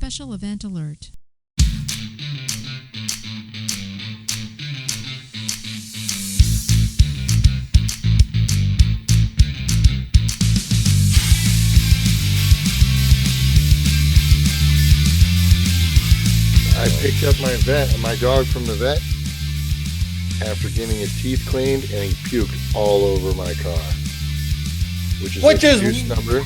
Special event alert. I picked up my dog from the vet after getting his teeth cleaned, and he puked all over my car, which is number.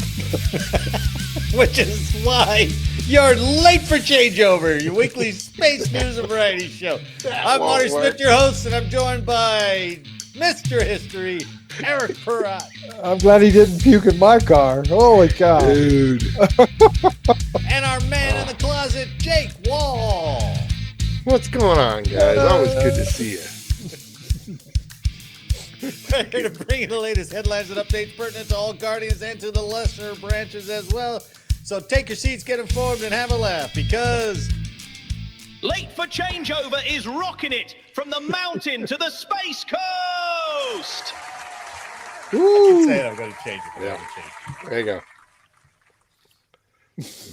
Which is why you're late for changeover, your weekly space news and variety show. I'm Marty Smith, your host, and I'm joined by Mr. History, Eric Perrott. I'm glad he didn't puke in my car. Holy cow. Dude. And our man in the closet, Jake Wall. What's going on, guys? Always good to see you. We're here to bring you the latest headlines and updates pertinent to all Guardians and to the lesser branches as well. So take your seats, get informed, and have a laugh, because Late for Changeover is rocking it from the mountain to the space coast. I'm saying I'm going to change it. Yeah. There you go.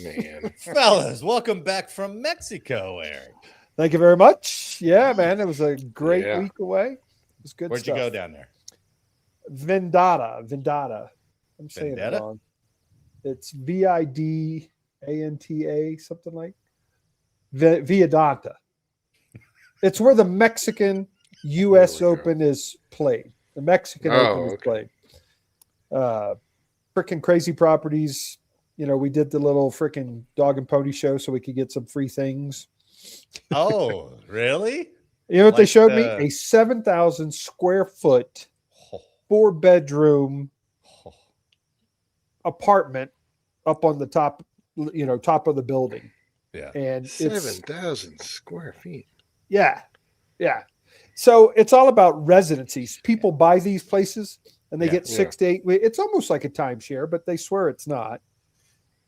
Man. Fellas, welcome back from Mexico, Eric. Thank you very much. Yeah, man. It was a great week away. It was good Where'd stuff. you go down there? Vendetta. I'm saying Vendetta? it wrong. It's Vidanta, something like Viadanta. It's where the Mexican U.S. Open is played. The Mexican Open is played. Freaking crazy properties. You know, we did the little freaking dog and pony show so we could get some free things. Oh, really? You know what they showed me? A 7,000 square foot, 4-bedroom apartment up on the top, top of the building. Yeah. And 7,000 square feet. Yeah. So it's all about residencies. People buy these places and they get 6 to 8. It's almost like a timeshare, but they swear it's not.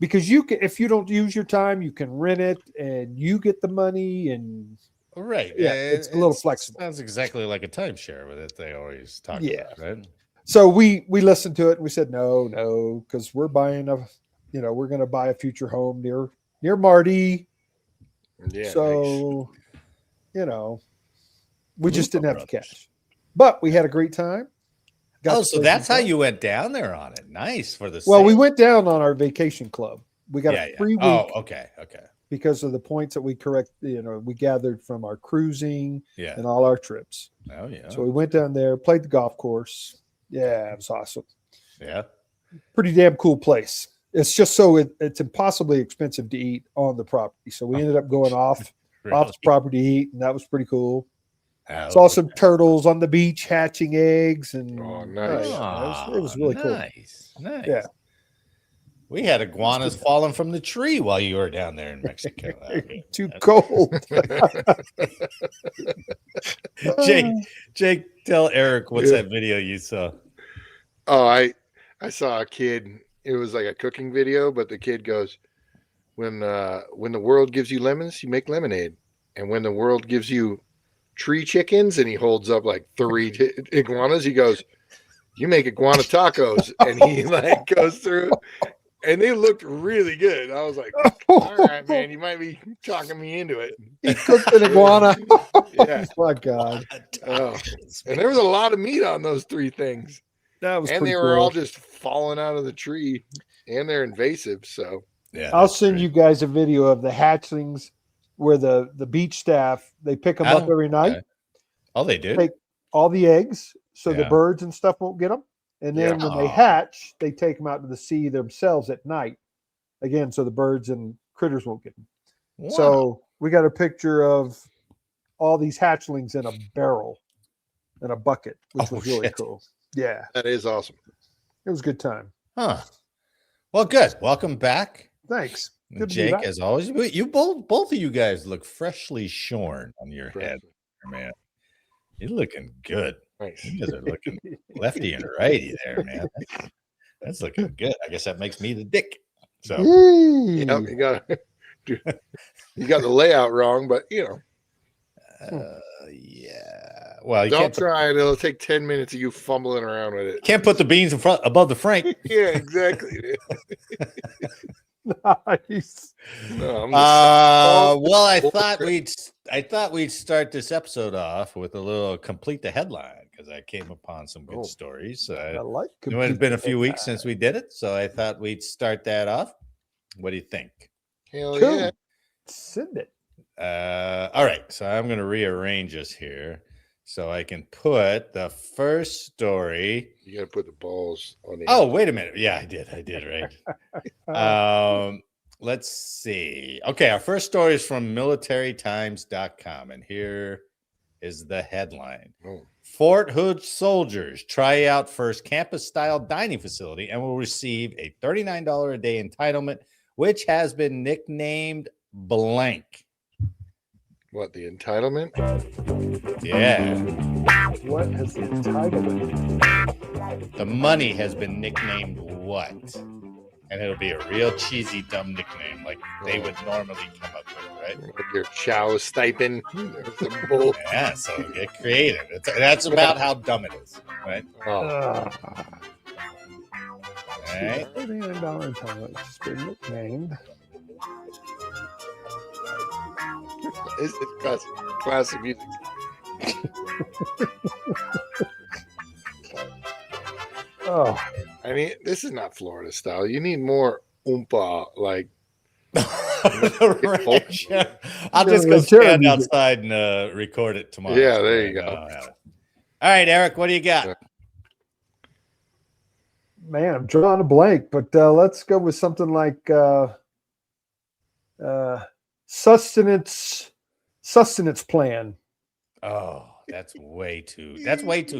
Because if you don't use your time, you can rent it and you get the money and right. Yeah, it's a little flexible. Sounds exactly like a timeshare that they always talk about, right? So we listened to it and we said no, because we're buying we're going to buy a future home near Marty. Yeah. So, we just didn't have the cash, but we had a great time. So that's how you went down there on it. Nice for the. Well, we went down on our vacation club. We got a free week. Oh, okay. Because of the points that we gathered from our cruising and all our trips. Oh yeah. So we went down there, played the golf course. Yeah, it was awesome. Yeah. Pretty damn cool place. It's just so it's impossibly expensive to eat on the property. So we ended up going off the property to eat, and that was pretty cool. Saw some turtles on the beach hatching eggs, and nice. It was really cool. Nice. Yeah. We had iguanas falling from the tree while you were down there in Mexico. Too cold. Jake, tell Eric what's that video you saw. Oh, I saw a kid. It was like a cooking video, but the kid goes, when the world gives you lemons, you make lemonade. And when the world gives you tree chickens, and he holds up like 3 iguanas, he goes, you make iguana tacos. And he goes through, and they looked really good. I was like, all right, man, you might be talking me into it. He cooked an iguana. Yeah. Oh my God. Oh. And there was a lot of meat on those 3 things. That was, and they were all just falling out of the tree, and they're invasive. So yeah, I'll send you guys a video of the hatchlings where the beach staff, they pick them up every night. Okay. Oh, they do? Take all the eggs so the birds and stuff won't get them. And then when they hatch, they take them out to the sea themselves at night. Again, so the birds and critters won't get them. Wow. So we got a picture of all these hatchlings in a barrel, in a bucket, which was really cool. Yeah. That is awesome. It was a good time. Huh. Well, good. Welcome back. Thanks. Good Jake, as always. You both of you guys look freshly shorn on your head, man. You're looking good. Nice. You guys are looking lefty and righty there, man. That's looking good. I guess that makes me the dick. So you got the layout wrong, but yeah. Well, you don't try it. It'll take 10 minutes of you fumbling around with it. Can't put the beans in front above the frank. Yeah, exactly. Nice. No, I'm Well, I thought we'd start this episode off with a little complete the headline because I came upon some good stories. I like. It has been a few weeks since we did it, so I thought we'd start that off. What do you think? Hell Cool. yeah. Send it. All right, so I'm going to rearrange us here so I can put the first story. You got to put the balls on the. Oh, wait a minute. Yeah, I did. Right. Let's see. Okay, our first story is from militarytimes.com, and here is the headline. Fort Hood soldiers try out first campus-style dining facility and will receive a $39 a day entitlement, which has been nicknamed blank. What, the entitlement? Yeah. What has the entitlement? The money has been nicknamed what? And it'll be a real cheesy, dumb nickname like they would normally come up with, right? Like your chow stipend. Some bull. Yeah, so get creative. That's about how dumb it is, right? Oh. All right. $39 entitlement, which has been nicknamed. It's classic music. Oh, I mean, this is not Florida style. You need more oompa, like. I'll just go stand outside and record it tomorrow. Yeah, there you go. All right, Eric, what do you got? Man, I'm drawing a blank, but let's go with something like sustenance plan. Oh, that's way too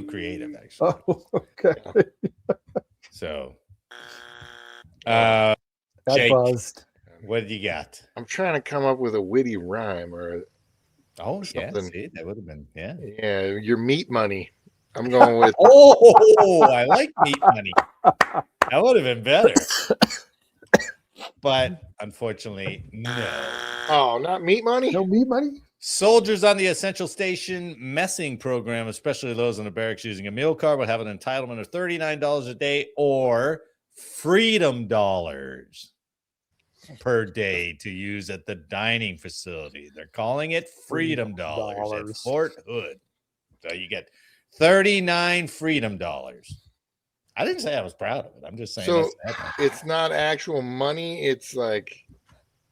creative, actually. Oh, okay. So, That Jake, buzzed. what do you got? I'm trying to come up with a witty rhyme or. Oh, yeah, something. see, that would have been, yeah. Yeah, your meat money. I'm going with. Oh, I like meat money. That would have been better. But unfortunately, no. Oh, not meat money? No meat money? Soldiers on the Essential Station messing program, especially those in the barracks using a meal card, will have an entitlement of $39 a day or freedom dollars per day to use at the dining facility. They're calling it freedom dollars at Fort Hood. So you get 39 freedom dollars. I didn't say I was proud of it. I'm just saying. So it's not actual money. It's like.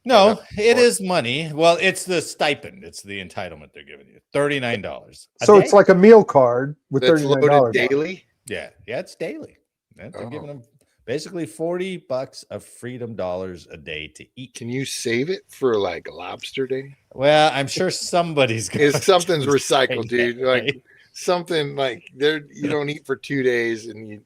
No, it is money. Well, it's the stipend. It's the entitlement they're giving you. $39. So it's like a meal card with $39 daily? Yeah, it's daily. They're giving them basically $40 of freedom dollars a day to eat. Can you save it for like lobster day? Well, I'm sure somebody's going to. Something's recycled, dude. Like something like you don't eat for 2 days and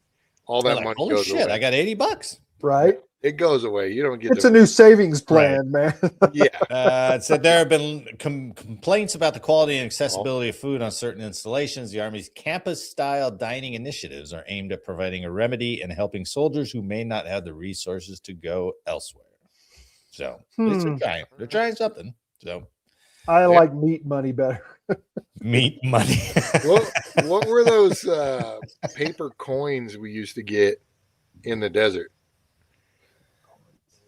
all that money holy goes shit, away. I got $80. Right? It goes away. You don't get. It's a new savings plan, man. Yeah. It said there have been complaints about the quality and accessibility of food on certain installations. The Army's campus-style dining initiatives are aimed at providing a remedy and helping soldiers who may not have the resources to go elsewhere. So they're trying something. So I like meat money better. Meat money. What were those paper coins we used to get in the desert?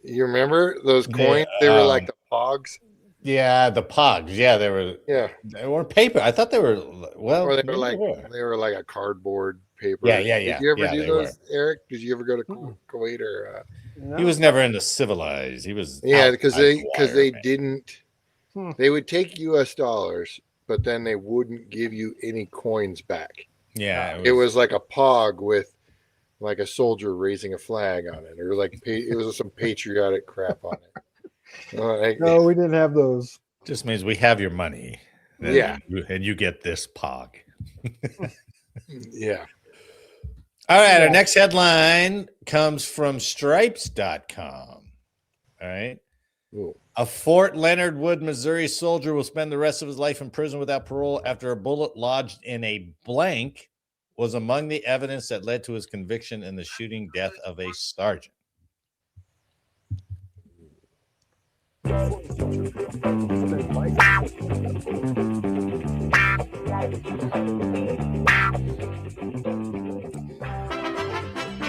You remember those coins? They were like the pogs. Yeah, the pogs. Yeah, they were. Yeah, they were paper. I thought they were. Well, or they were like a cardboard paper. Yeah. Did you ever do those, Eric? Did you ever go to Kuwait or? No. He was never into civilized. He was. Because they didn't. They would take U.S. dollars, but then they wouldn't give you any coins back. Yeah, it was like a pog with like a soldier raising a flag on it, or like it was some patriotic crap on it. No, we didn't have those. Just means we have your money. And you get this pog. Yeah. All right, our next headline comes from stripes.com. All right. Ooh. A Fort Leonard Wood, Missouri soldier will spend the rest of his life in prison without parole after a bullet lodged in a blank was among the evidence that led to his conviction in the shooting death of a sergeant.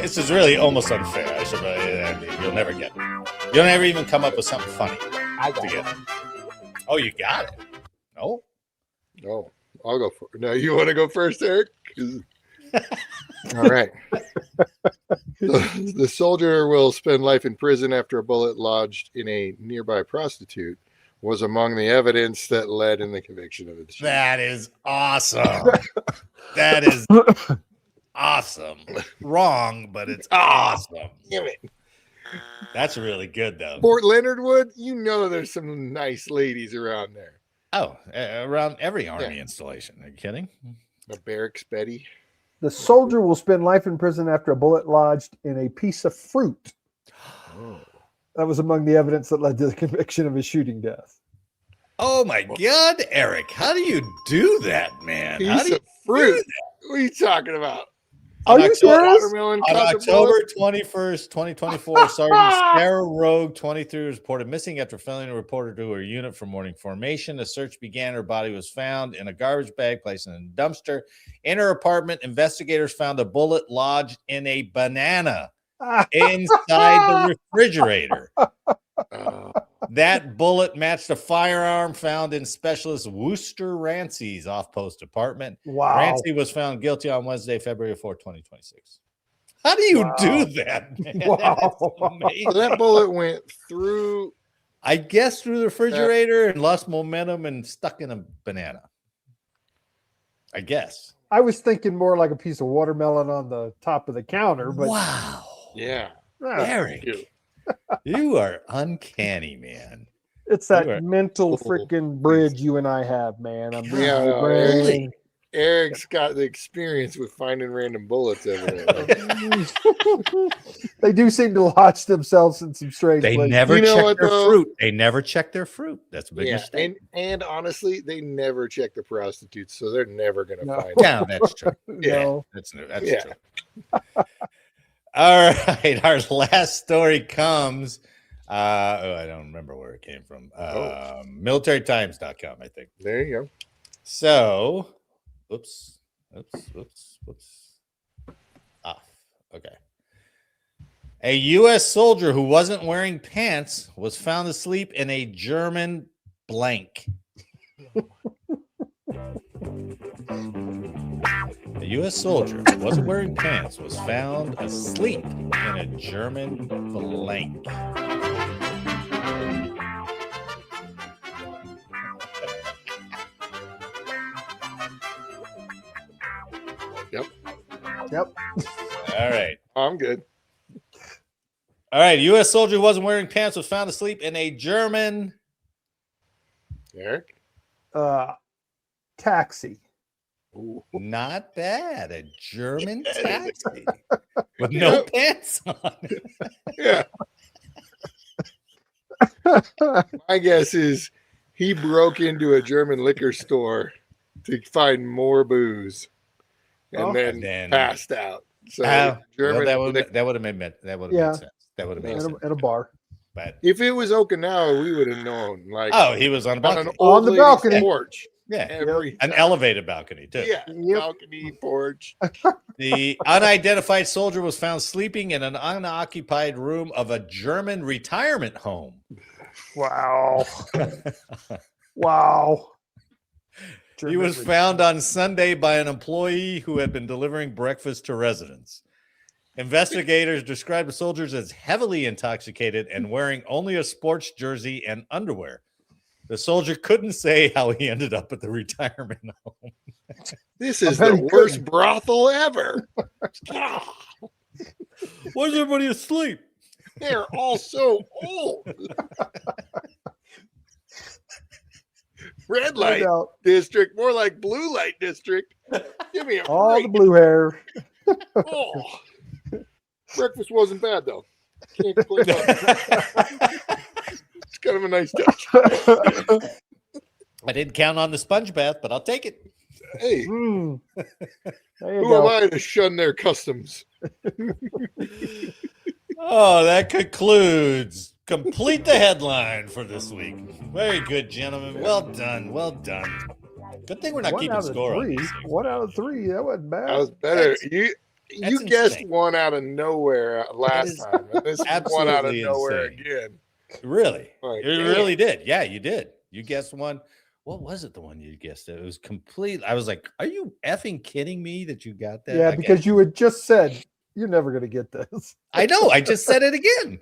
This is really almost unfair. You'll never get it. You'll never even come up with something funny. I got it. Together. Oh, you got it. No. Oh, I'll go for. No, you want to go first, Eric? All right. The soldier will spend life in prison after a bullet lodged in a nearby prostitute was among the evidence that led in the conviction of the. That is awesome. That is awesome. Wrong, but it's awesome. Damn it. That's really good, though. Fort Leonard Wood, you know there's some nice ladies around there. Oh, around every Army installation. Are you kidding? The barracks Betty. The soldier will spend life in prison after a bullet lodged in a piece of fruit. Oh. That was among the evidence that led to the conviction of his shooting death. Oh my God, Eric! How do you do that, man? How Piece do you of fruit. What are you talking about? Are you serious? Watermelon On cotton October bullet? 21st, 2024, Sergeant Sarah Rogue, 23, was reported missing after failing to report her to her unit for morning formation. A search began. Her body was found in a garbage bag placed in a dumpster. In her apartment, investigators found a bullet lodged in a banana inside the refrigerator. That bullet matched a firearm found in Specialist Wooster Rancey's off-post apartment. Wow. Rancey was found guilty on Wednesday, February 4, 2026. How do you do that, man? Wow. That's amazing. So that bullet went through. I guess through the refrigerator and lost momentum and stuck in a banana. I guess. I was thinking more like a piece of watermelon on the top of the counter, but Wow. Yeah. Eric, you are uncanny, man. it's that You are mental freaking bridge you and I have, man. I'm Yeah, really really? Eric's got the experience with finding random bullets everywhere. They do seem to lodge themselves in some strange They places. never You know check what, their though? fruit. They never check their fruit. That's a big Yeah, mistake. and honestly, they never check the prostitutes, so they're never gonna No. find. Yeah, that's true. No. That's true. All right, our last story comes. I don't remember where it came from. Militarytimes.com, I think. There you go. So, oops. Off. Okay. A U.S. soldier who wasn't wearing pants was found asleep in a German blank. A U.S. soldier who wasn't wearing pants was found asleep in a German blank. Yep. All right. I'm good. All right. U.S. soldier who wasn't wearing pants was found asleep in a German Eric. Taxi. Ooh. Not bad. A German taxi with no pants on. Yeah. My guess is he broke into a German liquor store to find more booze, and then passed out. So German. Well, that would have made sense. That would have made sense. At a bar. But if it was Okinawa, we would have known. Like, oh, he was on a on balcony. an old On the lady's balcony. porch. Yeah, Every an time. elevated balcony too. Yeah, Yep. balcony porch. The unidentified soldier was found sleeping in an unoccupied room of a German retirement home. Wow. Wow. He was found on Sunday by an employee who had been delivering breakfast to residents. Investigators described the soldiers as heavily intoxicated and wearing only a sports jersey and underwear. The soldier couldn't say how he ended up at the retirement home. This is bet the he worst couldn't. brothel ever. Why is everybody asleep? They're all so old. Red light district, more like blue light district. Give me a all break. the blue hair. Oh. Breakfast wasn't bad though. Can't complain about it. It's kind of a nice touch. I didn't count on the sponge bath, but I'll take it. Hey, Mm. There you who go. am I to shun their customs? Oh, that concludes. Complete the headline for this week. Very good, gentlemen. Well done. Well done. Good thing we're not One keeping out of score on three. these things. 1 out of 3. That wasn't bad. I was better. That's You guessed insane. one out of nowhere last is time. And this is one out of absolutely nowhere insane. again. Really? Like, You damn. really did. Yeah, you did. You guessed one. What was it? The one you guessed? It was complete. I was like, are you effing kidding me that you got that? Yeah, Okay. because you had just said you're never going to get this. I know. I just said it again.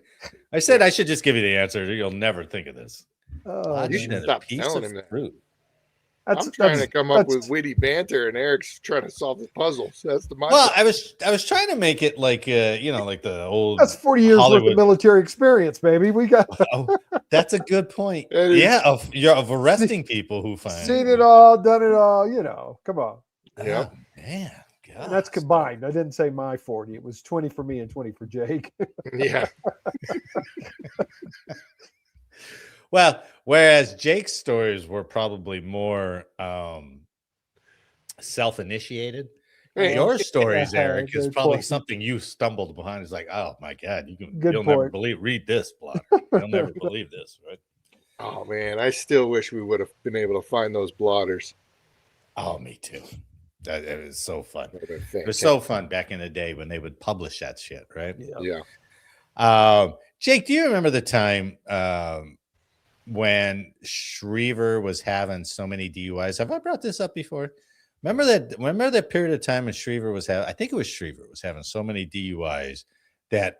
I said I should just give you the answer. You'll never think of this. Oh, You should man. stop Piece telling of him that. fruit. I'm trying to come up with witty banter, and Eric's trying to solve the puzzles. That's the mindset. Well, I was trying to make it like like the old. That's 40 years worth Hollywood. of military experience, baby. We got Oh, that's a good point. That is- Yeah, of arresting people who find seen it all, done it all. Come on. Yeah. Oh, man, God. And that's combined. I didn't say my 40. It was 20 for me and 20 for Jake. Yeah. Well, whereas Jake's stories were probably more self-initiated. Hey, Your stories, Eric, is Good probably point. something you stumbled upon. It's like, oh my God, Good you'll never point. read this, blotter. You'll never believe this, right? Oh man, I still wish we would have been able to find those blotters. Oh, me too. It was so fun. That would've It been was so fun back in the day when they would publish that shit, right? Yeah. Jake, do you remember the time when Schriever was having so many DUIs? Have I brought this up before? Remember that period of time when Schriever was having, I think it was Schriever was having so many DUIs that,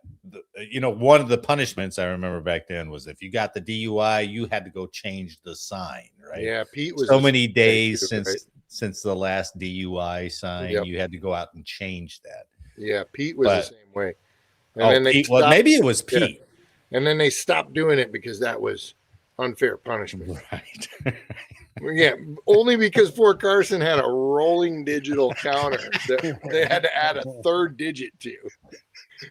one of the punishments I remember back then was if you got the DUI, you had to go change the sign, right? Yeah, Pete was so many days too, since the last DUI sign, Yep. you had to go out and change that. Yeah, Pete was the same way. And Oh, then they Pete, well, stopped- maybe it was Yeah. Pete. And then they stopped doing it because that was unfair punishment. Right. Yeah, only because Fort Carson had a rolling digital counter that they had to add a third digit to.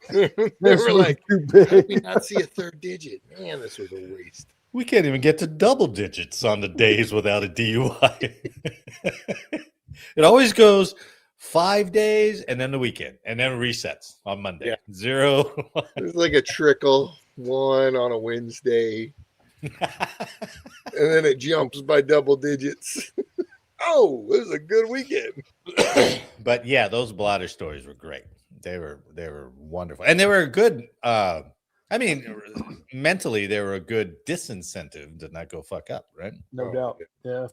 They This were was like, too how did we big. not see a third digit? Man, this was a waste. We can't even get to double digits on the days without a DUI. It always goes 5 days and then the weekend and then resets on Monday. Yeah. 0. It's like a trickle, 1 on a Wednesday, and then it jumps by double digits. Oh, it was a good weekend. But yeah, those blotter stories were great. They were wonderful. And they were a good mentally they were a good disincentive to not go fuck up, right? No doubt. Yeah.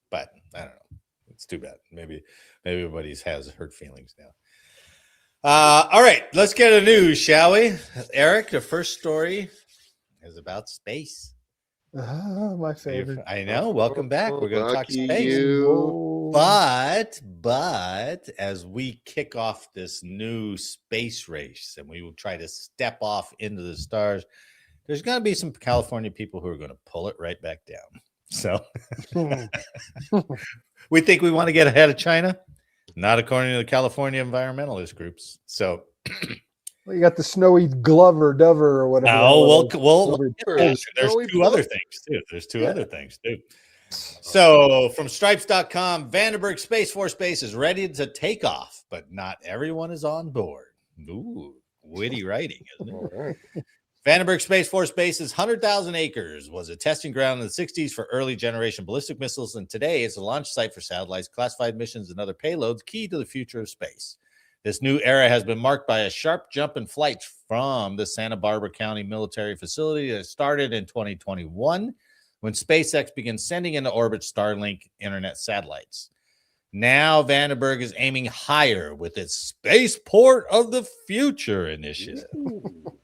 But I don't know. It's too bad. Maybe everybody's has hurt feelings now. All right, let's get a news, shall we? Eric, the first story is about space. My favorite. I know. Welcome back. We're going to talk Lucky space. you. But as we kick off this new space race and we will try to step off into the stars, there's going to be some California people who are going to pull it right back down. So we think we want to get ahead of China, not according to the California environmentalist groups. So Well, you got the snowy Glover, Dover, or whatever. there's two other things too. There's two other things too. So from stripes.com, Vandenberg Space Force Base is ready to take off, but not everyone is on board. Ooh, witty writing, isn't it? All right. Vandenberg Space Force Base's 100,000 acres was a testing ground in the 60s for early generation ballistic missiles, and today it's a launch site for satellites, classified missions, and other payloads key to the future of space. This new era has been marked by a sharp jump in flight from the Santa Barbara County military facility that started in 2021 when SpaceX began sending into orbit Starlink internet satellites. Now Vandenberg is aiming higher with its Spaceport of the Future initiative.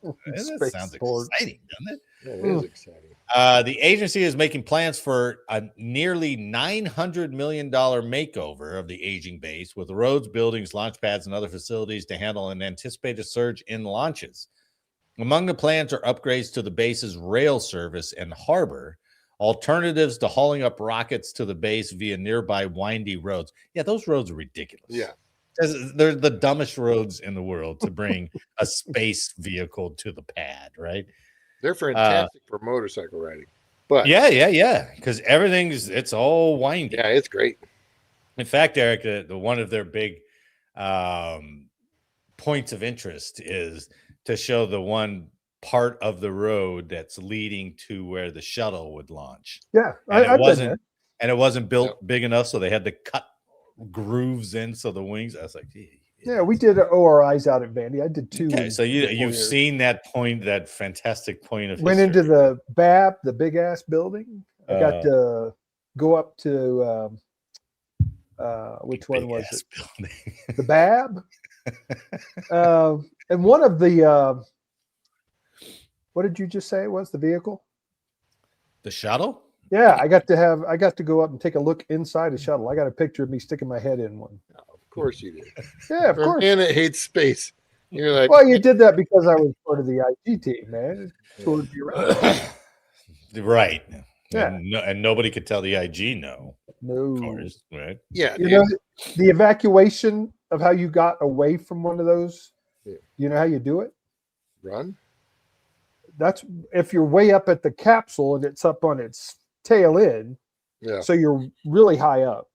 That sounds exciting, doesn't it? Yeah, it is exciting. The agency is making plans for a nearly $900 million makeover of the aging base with roads, buildings, launch pads, and other facilities to handle an anticipated surge in launches. Among the plans are upgrades to the base's rail service and harbor, alternatives to hauling up rockets to the base via nearby windy roads. Yeah, those roads are ridiculous. Yeah. They're the dumbest roads in the world to bring a space vehicle to the pad, right? They're fantastic for motorcycle riding. But Yeah. Because it's all windy. yeah, it's great. In fact, Eric, the one of their big points of interest is to show the one part of the road that's leading to where the shuttle would launch. Yeah, And I've been there. it wasn't built big enough, so they had to cut grooves in so the wings. I was like, gee, Yeah, we did ORIs out at Vandy. I did 2. Okay, so you've years. seen that point, that fantastic point of Went history. into the BAB, the big ass building. I got to go up to which one was it? Building. The BAB. And one of the what did you just say it was? The vehicle? The shuttle? Yeah, I got to go up and take a look inside the shuttle. I got a picture of me sticking my head in one. Of course you did. Yeah, of For a course. man that hates space. You're like, Well, you did that because I was part of the IG team, man. Toured you around. Right. Yeah. And nobody could tell the IG no. No. Of course, right? yeah, You dude. know, the evacuation of how you got away from one of those, Yeah. you know how you do it? Run. That's if you're way up at the capsule and it's up on its tail end. Yeah. So you're really high up.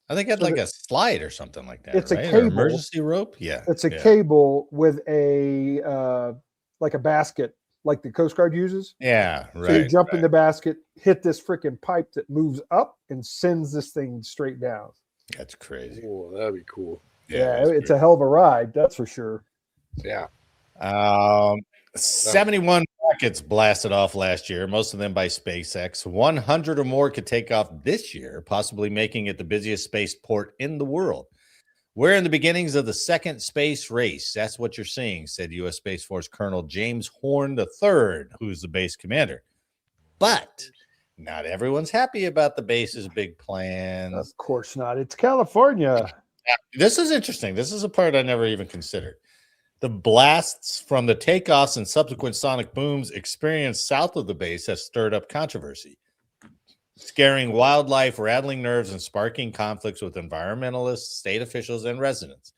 I think it's like a slide or something like that. It's a right? Or cable. emergency rope. Yeah. It's a yeah. cable with a like a basket, like the Coast Guard uses. Yeah. Right. So you jump in right. the basket, hit this freaking pipe that moves up and sends this thing straight down. That's crazy. Oh, that'd be cool. Yeah, that's it's a hell of a ride, that's for sure. Yeah. 71 rockets blasted off last year, most of them by SpaceX. 100 or more could take off this year, possibly making it the busiest spaceport in the world. We're in the beginnings of the second space race. That's what you're seeing, said U.S. Space Force Colonel James Horn III, who's the base commander. But not everyone's happy about the base's big plans. Of course not. It's California. This is interesting. This is a part I never even considered. The blasts from the takeoffs and subsequent sonic booms experienced south of the base have stirred up controversy, scaring wildlife, rattling nerves, and sparking conflicts with environmentalists, state officials, and residents.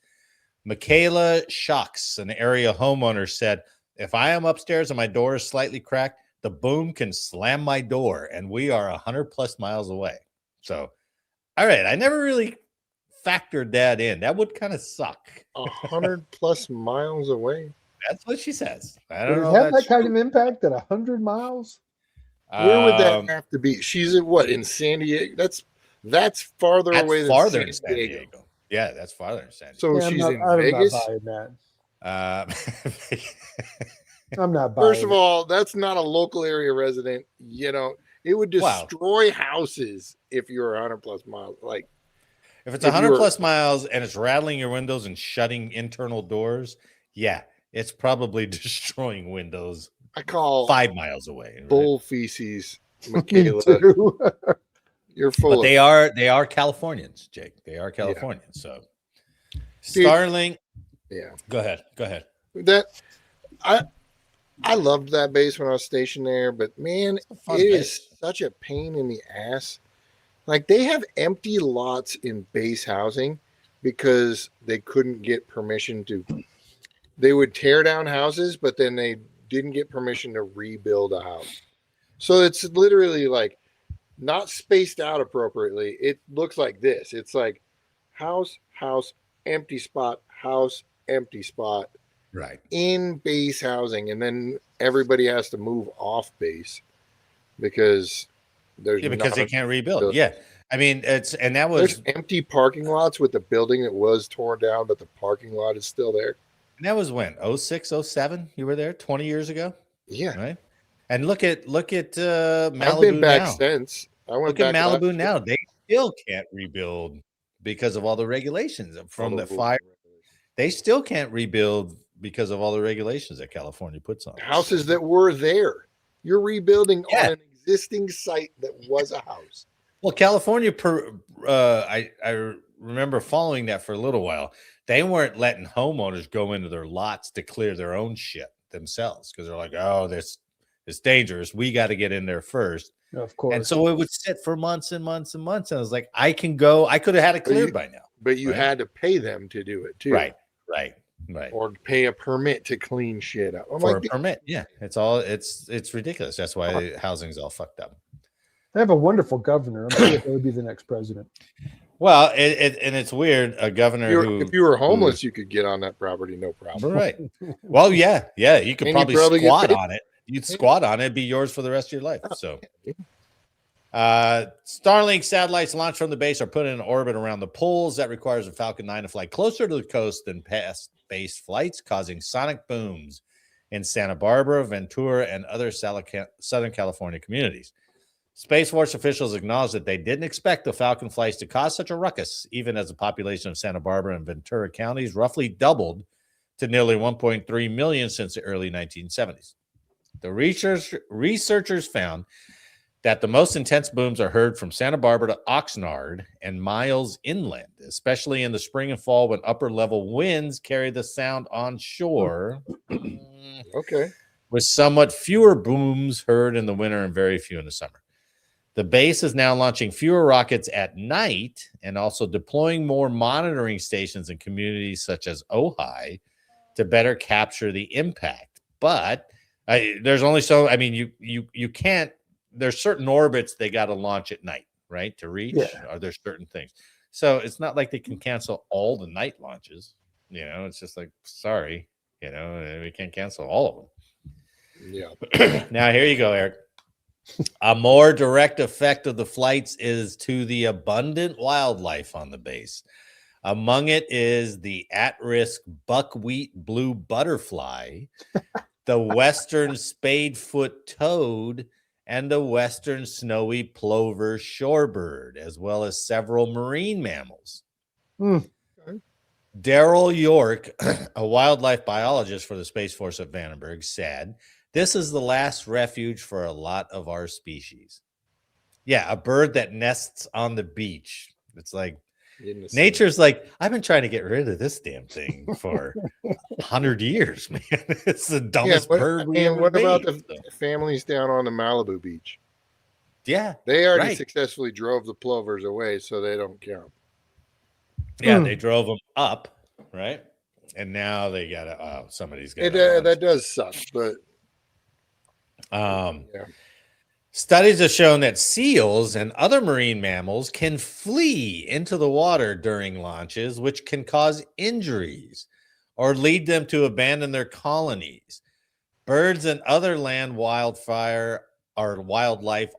Michaela Shocks, an area homeowner, said, "If I am upstairs and my door is slightly cracked, the boom can slam my door, and we are 100 plus miles away." So, all right, I never really factored that in. That would kind of suck. 100 plus miles away. That's what she says. I Does don't it know. have that kind of impact at 100 miles? Where would that have to be? She's at what, in San Diego? That's farther away than farther San in San Diego. Yeah, that's farther in San Diego. So Yeah, she's in I'm Vegas. not buying that. I'm not buying First of all, that's not a local area resident. You know, it would destroy houses if you're 100 plus miles. Like, if it's 100 plus miles and it's rattling your windows and shutting internal doors, yeah, it's probably destroying windows. I call 5 miles away. Bull feces, Me Michaela. too. You're full. But of they are Californians, Jake. They are Californians. So Dude, Starlink. Yeah. Go ahead. That I loved that base when I was stationed there, but man, it is such a pain in the ass. Like, they have empty lots in base housing because they couldn't get permission to. They would tear down houses, but then they didn't get permission to rebuild a house. So it's literally like not spaced out appropriately. It looks like this. It's like house, empty spot, house, empty spot. Right. In base housing, and then everybody has to move off base because there's because they can't rebuild. Yeah. I mean, there's empty parking lots with the building that was torn down, but the parking lot is still there. And that was when 06, 07? You were there 20 years ago? Yeah. Right. And look at Malibu. I've been back now. Since. I went look back at Malibu now. They still can't rebuild because of all the regulations from the fire. They still can't rebuild because of all the regulations that California puts on houses that were there. You're rebuilding on an existing site that was a house. Well, California, I remember following that for a little while. They weren't letting homeowners go into their lots to clear their own shit themselves because they're like, "Oh, this is dangerous. We got to get in there first." Of course. And so it would sit for months and months and months. And I was like, I can go. I could have had it cleared by now. But you had to pay them to do it too. Right. Or pay a permit to clean shit up. For a permit. Yeah. It's ridiculous. That's why housing's all fucked up. They have a wonderful governor. I'm sure they would be the next president. Well, and it's weird. A governor if you were homeless, you could get on that property, no problem. Right. Well, yeah. You could probably squat on it. You'd squat on it, it'd be yours for the rest of your life. So Starlink satellites launched from the base are put in orbit around the poles. That requires a Falcon 9 to fly closer to the coast than past base flights, causing sonic booms in Santa Barbara, Ventura, and other Southern California communities. Space Force officials acknowledged that they didn't expect the Falcon flights to cause such a ruckus, even as the population of Santa Barbara and Ventura counties roughly doubled to nearly 1.3 million since the early 1970s. The researchers found that the most intense booms are heard from Santa Barbara to Oxnard and miles inland, especially in the spring and fall when upper level winds carry the sound on shore. Okay. With somewhat fewer booms heard in the winter and very few in the summer. The base is now launching fewer rockets at night and also deploying more monitoring stations in communities such as Ojai to better capture the impact. But there's only so, I mean, you can't, there's certain orbits they got to launch at night, right? To reach, or there's certain things. So it's not like they can cancel all the night launches. You know, it's just like, sorry, you know, we can't cancel all of them. Yeah. Now, here you go, Eric. A more direct effect of the flights is to the abundant wildlife on the base. Among it is the at-risk buckwheat blue butterfly, the western spadefoot toad, and the western snowy plover shorebird, as well as several marine mammals. Daryl York, a wildlife biologist for the Space Force at Vandenberg, said, "This is the last refuge for a lot of our species." Yeah, a bird that nests on the beach. It's like, nature's like, I've been trying to get rid of this damn thing for 100 years, man. It's the dumbest bird we ever what made. about the families down on the Malibu beach? Yeah. They already successfully drove the plovers away, so they don't count. Yeah, they drove them up, right? And now they got to, somebody's got that does suck, but studies have shown that seals and other marine mammals can flee into the water during launches, which can cause injuries or lead them to abandon their colonies. Birds and other land wildlife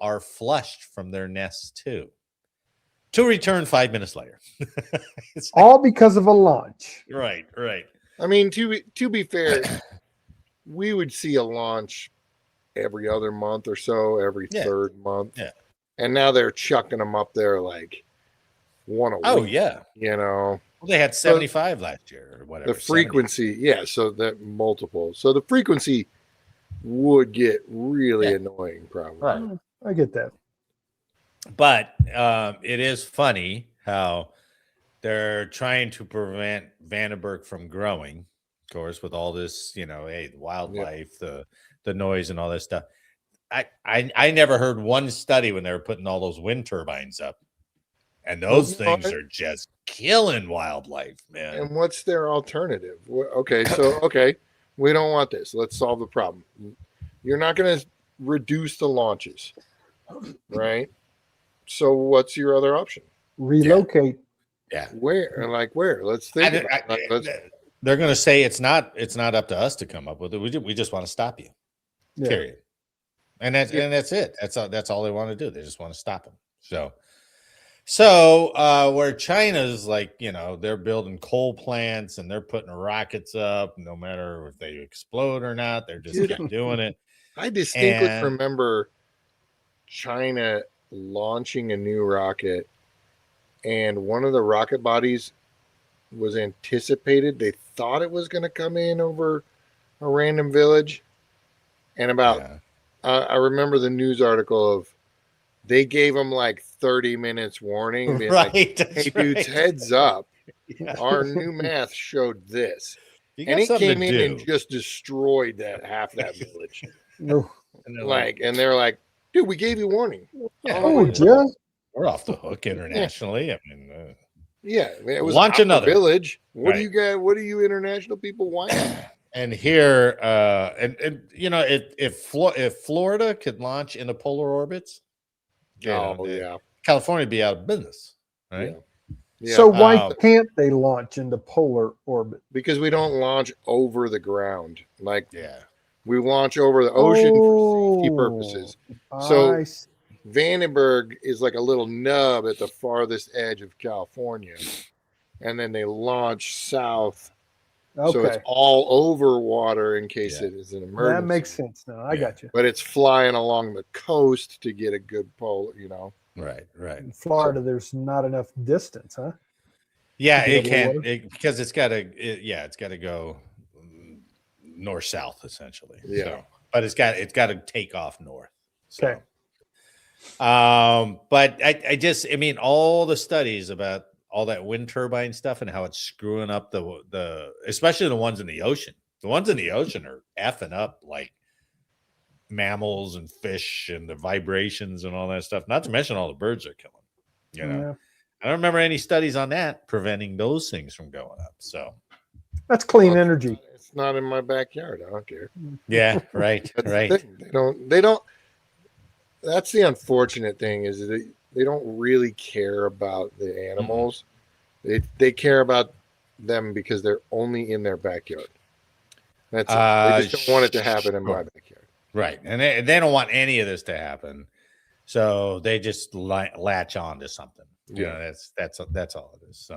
are flushed from their nests too, to return 5 minutes later. All because of a launch. Right. I mean, to be fair, we would see a launch every other month or so, every third month. Yeah. And now they're chucking them up there like one a week. Oh, yeah. You know, well, they had 75 last year or whatever. The frequency, 70. So that multiple. So the frequency would get really annoying, probably. Right. I get that. But it is funny how they're trying to prevent Vandenberg from growing, of course, with all this, you know, the wildlife, the noise and all this stuff. I never heard one study when they were putting all those wind turbines up. And those things are just killing wildlife, man. And what's their alternative? Okay, so, we don't want this. Let's solve the problem. You're not going to reduce the launches, right? So what's your other option? Relocate. Yeah. Where? Let's think. They're going to say it's not up to us to come up with it. We just want to stop you. Yeah. Period. And that's it. That's all they want to do. They just want to stop them. So where China's like, you know, they're building coal plants and they're putting rockets up, no matter if they explode or not, they're just keep doing it. I distinctly remember China launching a new rocket, and one of the rocket bodies was anticipated. They thought it was going to come in over a random village, and I remember the news article of they gave them like 30 minutes warning, being like, hey dudes, heads up, our new math showed this, and it came in and just destroyed half that village. And they're like, dude, we gave you warning. We're off the hook internationally. I mean, it was launch another village. What do you guys? What do you international people want? And here, and you know, if Florida could launch into polar orbits, California would be out of business, right? Yeah. So why can't they launch into polar orbit? Because we don't launch over the ground. We launch over the ocean for safety purposes. So Vandenberg is like a little nub at the farthest edge of California, and then they launch south. So it's Okay, all over water in case it is an emergency. that makes sense now. I got you. But it's flying along the coast to get a good pole, Right. In Florida, there's not enough distance, huh? Yeah, To it get can't over because it's got to go north south essentially. Yeah. So, but it's got to take off north. So. Okay. But I mean, all the studies about all that wind turbine stuff and how it's screwing up the especially the ones in the ocean. The ones in the ocean are effing up like mammals and fish and the vibrations and all that stuff. Not to mention all the birds they're killing. You know, Yeah. I don't remember any studies on that preventing those things from going up. So That's clean energy. It's not in my backyard. I don't care. yeah, right, That's the right. thing. They don't. That's the unfortunate thing is that they don't really care about the animals. They care about them because they're only in their backyard. That's it. They just don't want it to happen in my backyard. Right, and they don't want any of this to happen, so they just latch on to something. You know, that's all it is.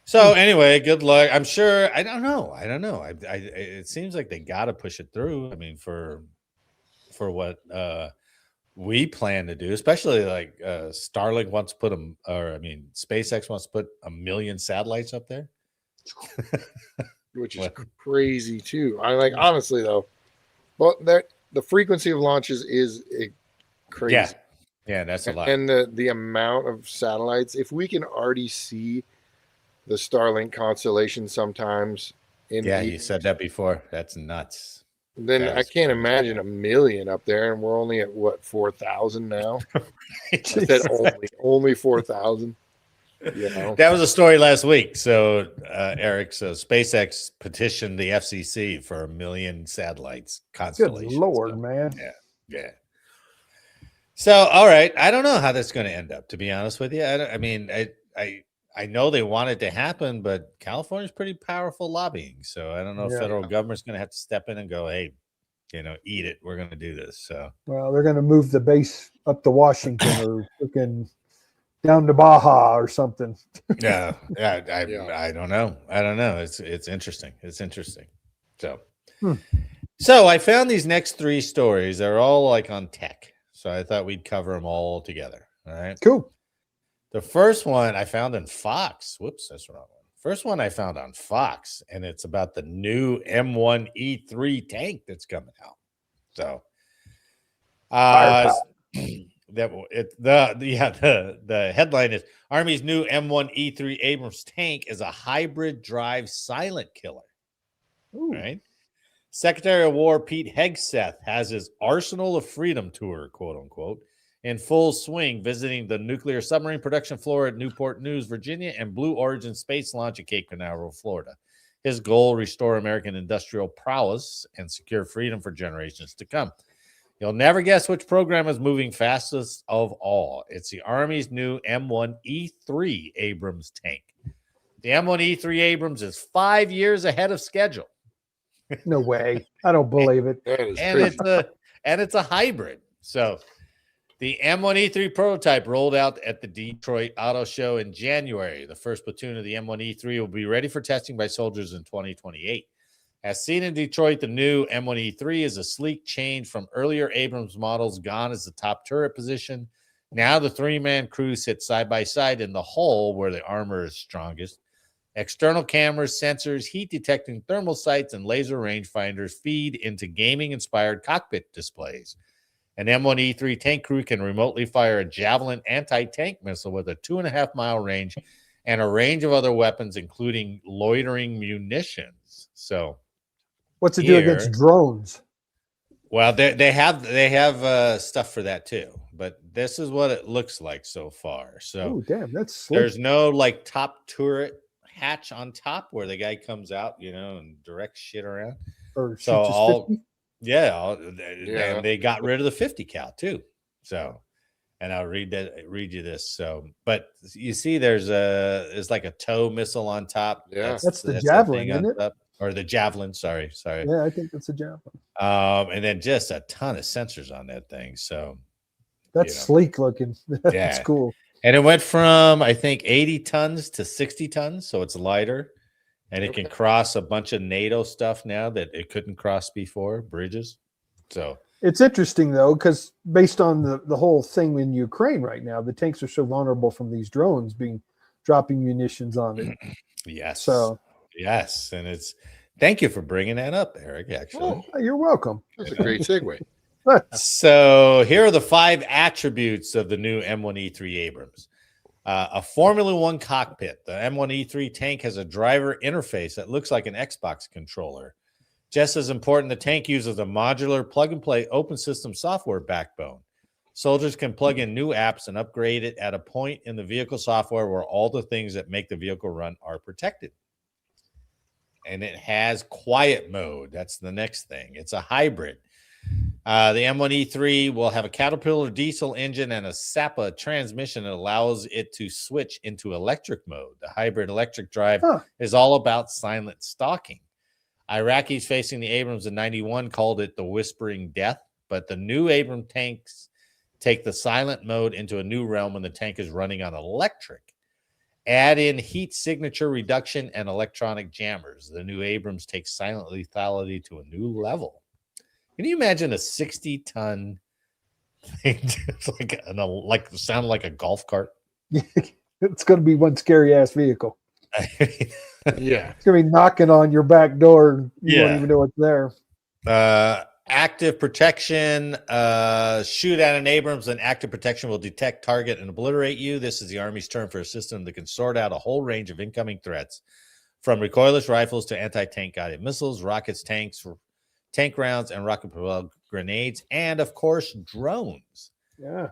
So anyway, good luck. I'm sure. I don't know. It seems like they got to push it through. I mean, for what we plan to do, especially like Starlink wants to put them, or I mean, SpaceX wants to put 1 million satellites up there, Which is crazy too. I like honestly though. Well, the frequency of launches is crazy. Yeah, that's a lot. And the amount of satellites, if we can already see the Starlink constellation sometimes you said that before. That's nuts. Then I can't imagine 1 million up there, and we're only at what 4,000 now. I said only 4,000. You know, that was a story last week. So Eric, SpaceX petitioned the FCC for 1 million satellites constellation. Good Lord, man. Yeah. So all right, I don't know how that's going to end up. To be honest with you, I know they want it to happen, but California's pretty powerful loobbing. So I don't know if federal government's going to have to step in and go, hey, eat it. We're going to do this. So well, they're going to move the base up to Washington or freaking down to Baja or something. I don't know. It's interesting. So I found these next 3 stories. They're all like on tech. So I thought we'd cover them all together. All right. Cool. The first one I found in Fox. Whoops, that's the wrong one. First one I found on Fox, and it's about the new M1E3 tank that's coming out. So, the headline is Army's new M1E3 Abrams tank is a hybrid drive silent killer. Ooh. Right? Secretary of War Pete Hegseth has his Arsenal of Freedom tour, quote unquote, in full swing, visiting the nuclear submarine production floor at Newport News, Virginia, and Blue Origin space launch at Cape Canaveral, Florida. His goal: restore American industrial prowess and secure freedom for generations to come. You'll never guess which program is moving fastest of all. It's the Army's new M1E3 Abrams tank. The M1E3 Abrams is 5 years ahead of schedule. No way. I don't believe it. And it's a hybrid. So the M1E3 prototype rolled out at the Detroit Auto Show in January. The first platoon of the M1E3 will be ready for testing by soldiers in 2028. As seen in Detroit, the new M1E3 is a sleek change from earlier Abrams models. Gone is the top turret position. Now the 3-man crew sits side by side in the hull where the armor is strongest. External cameras, sensors, heat-detecting thermal sights, and laser rangefinders feed into gaming-inspired cockpit displays. An M1E3 tank crew can remotely fire a Javelin anti-tank missile with a 2.5-mile range and a range of other weapons, including loitering munitions. So, what's it do against drones? Well, they have stuff for that too, but this is what it looks like so far. So, oh damn, that's slick. There's no like top turret hatch on top where the guy comes out, and directs shit around. Or so and they got rid of the 50 cal too. So, and I'll read you this. So, but you see, there's like a tow missile on top. Yeah, that's the Javelin, isn't it? Top, or the Javelin. Sorry. Yeah, I think that's a Javelin. And then just a ton of sensors on that thing. So, That's sleek looking. That's cool. And it went from, I think, 80 tons to 60 tons, so it's lighter. And it can cross a bunch of NATO stuff now that it couldn't cross before, bridges. So it's interesting, though, because based on the whole thing in Ukraine right now, the tanks are so vulnerable from these drones dropping munitions on it. Yes. So yes. And thank you for bringing that up, Eric, actually. Oh, you're welcome. That's a great segue. So here are the 5 attributes of the new M1E3 Abrams. A Formula One cockpit. The M1E3 tank has a driver interface that looks like an Xbox controller. Just as important, the tank uses a modular plug-and-play open system software backbone. Soldiers can plug in new apps and upgrade it at a point in the vehicle software where all the things that make the vehicle run are protected. And it has quiet mode. That's the next thing. It's a hybrid. The M1E3 will have a Caterpillar diesel engine and a Sappa transmission that allows it to switch into electric mode. The hybrid electric drive is all about silent stalking. Iraqis facing the Abrams in 91 called it the whispering death, but the new Abrams tanks take the silent mode into a new realm when the tank is running on electric. Add in heat signature reduction and electronic jammers. The new Abrams takes silent lethality to a new level. Can you imagine a 60-ton thing? It's like sound like a golf cart. It's going to be one scary ass vehicle. Yeah, it's going to be knocking on your back door. And you won't even know it's there. Active protection. Shoot at an Abrams, and active protection will detect, target, and obliterate you. This is the Army's term for a system that can sort out a whole range of incoming threats, from recoilless rifles to anti-tank guided missiles, rockets, tanks, tank rounds, and rocket-propelled grenades, and, of course, drones. Yeah.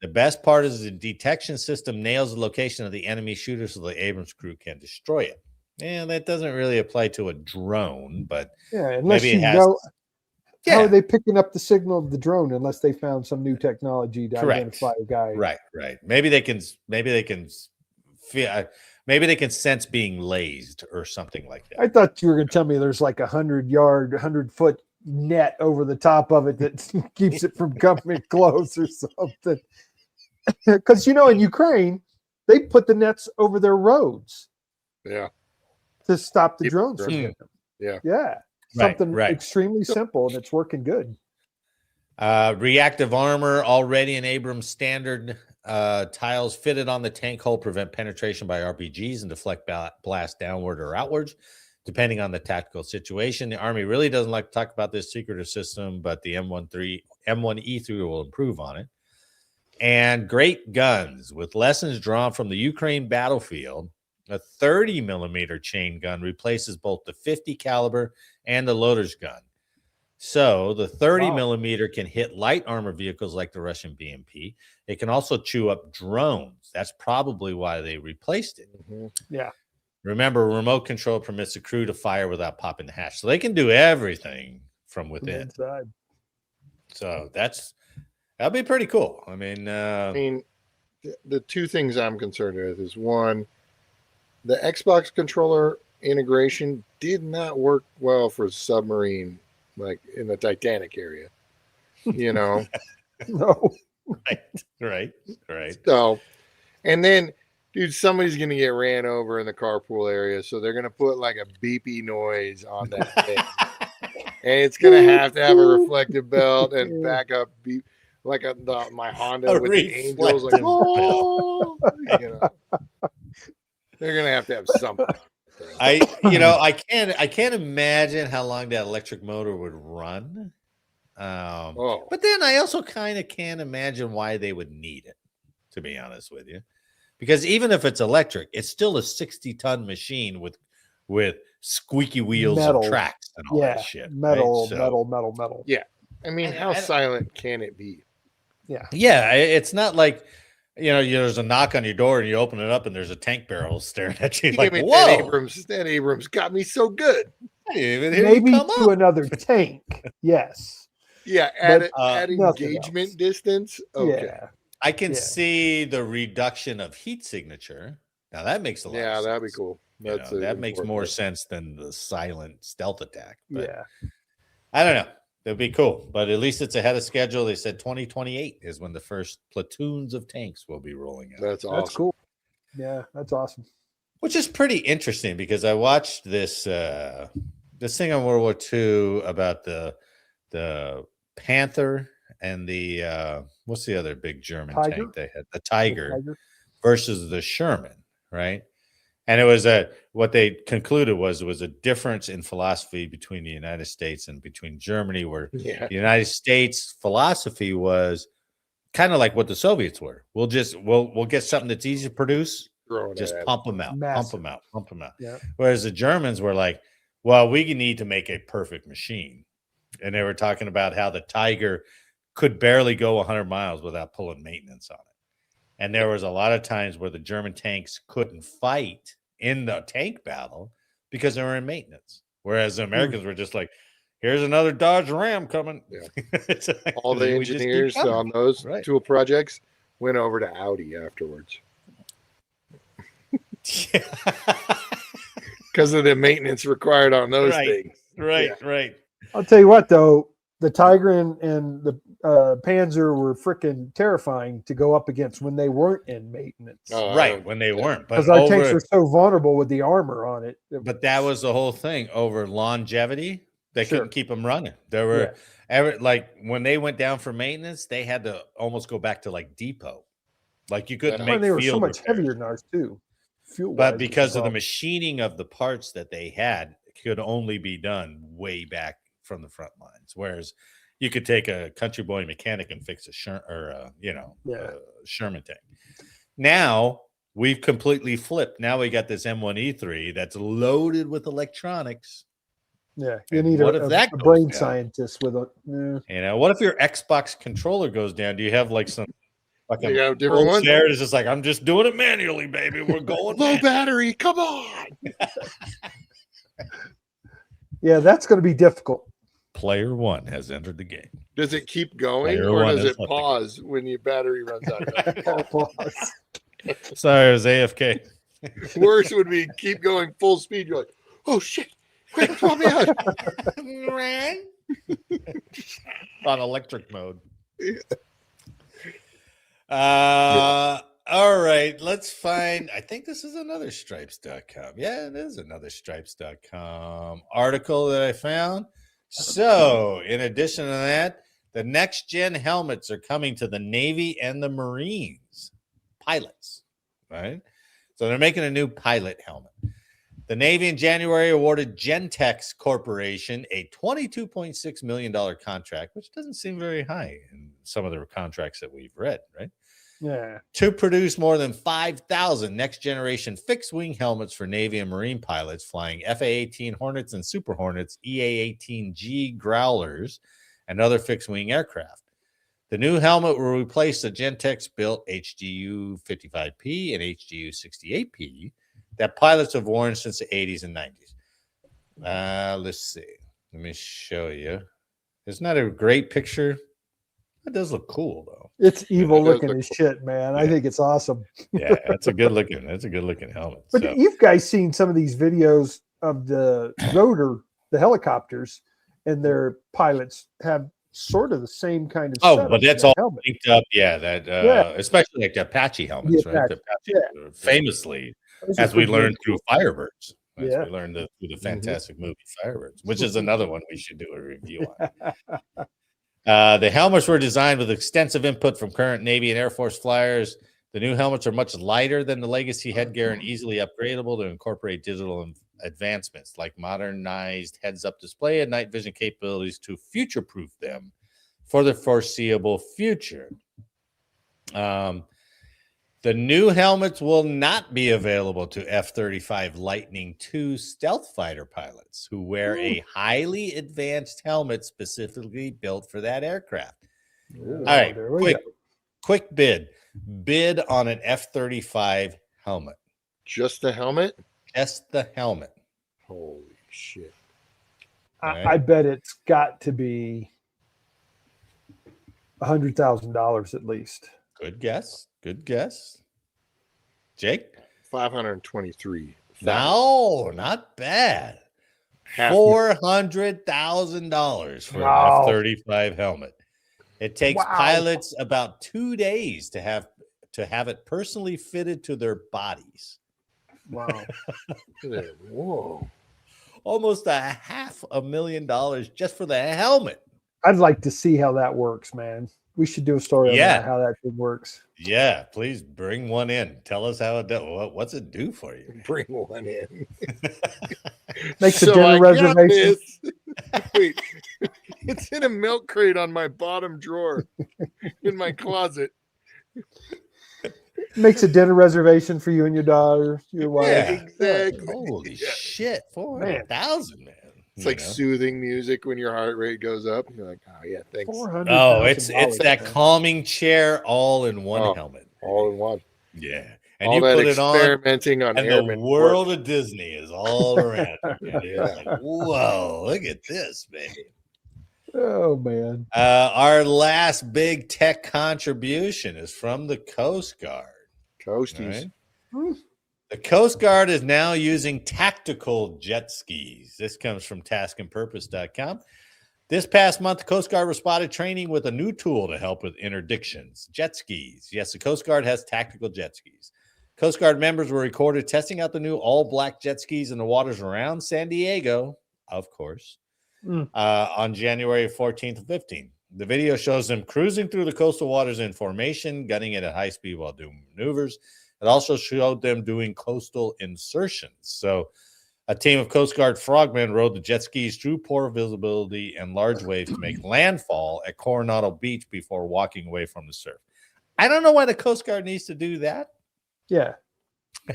The best part is the detection system nails the location of the enemy shooter so the Abrams crew can destroy it. And that doesn't really apply to a drone, but unless maybe it has... How are they picking up the signal of the drone unless they found some new technology to identify a guy? Right. Maybe they can sense being lased or something like that. I thought you were going to tell me there's like 100-foot net over the top of it that keeps it from coming close or something. Because, in Ukraine, they put the nets over their roads. Yeah. To stop the drones from hitting them. Yeah. Yeah. Something extremely simple, and it's working good. Reactive armor already in Abrams standard. Tiles fitted on the tank hull prevent penetration by RPGs and deflect blast downward or outwards, depending on the tactical situation. The Army really doesn't like to talk about this secretive system, but the M1E3 will improve on it. And great guns. With lessons drawn from the Ukraine battlefield, a 30-millimeter chain gun replaces both the 50 caliber and the loader's gun. So the 30-millimeter can hit light armor vehicles like the Russian BMP. It can also chew up drones. That's probably why they replaced it. Mm-hmm. Yeah. Remember, remote control permits the crew to fire without popping the hatch. So they can do everything from within. Inside. So that'll be pretty cool. I mean, the two things I'm concerned with is, one, the Xbox controller integration did not work well for submarine, like in the Titanic area. No. Right. So, and then, dude, somebody's going to get ran over in the carpool area, so they're going to put like a beepy noise on that thing. And it's going to have a reflective belt and backup beep, like my Honda with the angels. Like, oh, they're going to have something. I can't imagine how long that electric motor would run. But then I also kind of can't imagine why they would need it, to be honest with you. Because even if it's electric, it's still a 60-ton machine with squeaky wheels and tracks and all that shit. Metal. Yeah. I mean, how silent can it be? Yeah. Yeah. It's not like, there's a knock on your door and you open it up and there's a tank barrel staring at you. Like, whoa. That Abrams got me so good. Maybe to another tank. Yes. Yeah. At engagement distance. Okay. Yeah. I can see the reduction of heat signature. Now that makes a lot of sense. Yeah, that'd be cool. That makes more sense than the silent stealth attack. But yeah. I don't know. That'd be cool, but at least it's ahead of schedule. They said 2028 is when the first platoons of tanks will be rolling out. That's awesome. That's cool. Yeah, that's awesome. Which is pretty interesting because I watched this this thing on World War II about the Panther and the what's the other big German tank they had? The Tiger versus the Sherman, right? And it was what they concluded was a difference in philosophy between the United States and between Germany, where the United States philosophy was kind of like what the Soviets were. We'll get something that's easy to produce, just pump them out, pump them out. Yeah. Whereas the Germans were like, well, we need to make a perfect machine. And they were talking about how the Tiger could barely go 100 miles without pulling maintenance on it. And there was a lot of times where the German tanks couldn't fight in the tank battle because they were in maintenance. Whereas the Americans were just like, here's another Dodge Ram coming. Yeah. All the engineers on those tool projects went over to Audi afterwards. Because of the maintenance required on those things. Right. I'll tell you what, though, the Tiger and the Panzer were freaking terrifying to go up against when they weren't in maintenance. When they weren't. Because our tanks were so vulnerable with the armor on it. But that was the whole thing. Over longevity, they couldn't keep them running. There were, like, when they went down for maintenance, they had to almost go back to, like, depot. Like, you couldn't make they were field so much repairs. heavier than ours, too. But because of the machining of the parts that they had, it could only be done way back from the front lines. Whereas you could take a country boy mechanic and fix a Sherman tank. Now we've completely flipped. Now we got this M1E3 that's loaded with electronics. Yeah, you need a brain scientist with a. What if your Xbox controller goes down? Do you have like some fucking different one there? It's just like, I'm just doing it manually, baby. We're going low battery. Come on. Yeah, that's going to be difficult. Player one has entered the game. Does it keep going or does it pause when your battery runs out? Sorry, it was AFK. Worse would be keep going full speed. You're like, oh shit, quick, pull me out. On electric mode. All right, let's find. I think this is another stripes.com. Yeah, it is another stripes.com article that I found. So, in addition to that, the next gen helmets are coming to the Navy and the Marines pilots, right? So they're making a new pilot helmet. The Navy in January awarded Gentex Corporation a $22.6 million contract, which doesn't seem very high in some of the contracts that we've read, right? Yeah. To produce more than 5,000 next generation fixed wing helmets for Navy and Marine pilots flying FA-18 Hornets and Super Hornets, EA-18G Growlers, and other fixed wing aircraft. The new helmet will replace the Gentex built HGU 55P and HGU 68P that pilots have worn since the 80s and 90s. Let's see. Let me show you. Isn't that a great picture? It does look cool, though. It's evil looking as shit, man. I think it's awesome. Yeah, that's a good looking helmet. But you've guys seen some of these videos of the rotor, the helicopters, and their pilots have sort of the same kind of. Oh, but that's all linked up. Yeah, especially like the Apache helmets, right? The Apache, famously, as we learned through Firebirds. We learned through the fantastic movie Firebirds, which is another one we should do a review on. The helmets were designed with extensive input from current Navy and Air Force flyers. The new helmets are much lighter than the legacy headgear and easily upgradable to incorporate digital advancements like modernized heads-up display and night vision capabilities to future-proof them for the foreseeable future. The new helmets will not be available to F-35 Lightning II stealth fighter pilots who wear a highly advanced helmet specifically built for that aircraft. All right, quick bid. Bid on an F-35 helmet. Just the helmet? Just the helmet. Holy shit. I bet it's got to be $100,000 at least. Good guess. Jake? 523. No, not bad. $400,000 for Wow. an F-35 helmet. It takes pilots about 2 days to have it personally fitted to their bodies. Wow. Whoa. Almost $500,000 just for the helmet. I'd like to see how that works, man. We should do a story on that, how that thing works. Yeah, please bring one in. Tell us how it does. What's it do for you? Bring one in. Makes a dinner reservation. Wait, it's in a milk crate on my bottom drawer in my closet. Makes a dinner reservation for you and your daughter, your wife. Yeah, exactly. Holy shit, 400,000, man. It's like soothing music when your heart rate goes up. You're like, oh yeah, thanks. Oh, it's that calming chair all in one helmet. All in one. Yeah. And all you that put it on, experimenting on and the world of Disney is all around you. It's like, whoa, look at this, baby. Oh, man. Our last big tech contribution is from the Coast Guard. Coasties. Right? The Coast Guard is now using tactical jet skis. This comes from taskandpurpose.com. This past month, the Coast Guard was spotted training with a new tool to help with interdictions, jet skis. Yes, the Coast Guard has tactical jet skis. Coast Guard members were recorded testing out the new all-black jet skis in the waters around San Diego, of course, on January 14th and 15th. The video shows them cruising through the coastal waters in formation, gunning it at high speed while doing maneuvers. It also showed them doing coastal insertions. So a team of Coast Guard frogmen rode the jet skis through poor visibility and large waves to make landfall at Coronado Beach before walking away from the surf. I don't know why the Coast Guard needs to do that. Yeah.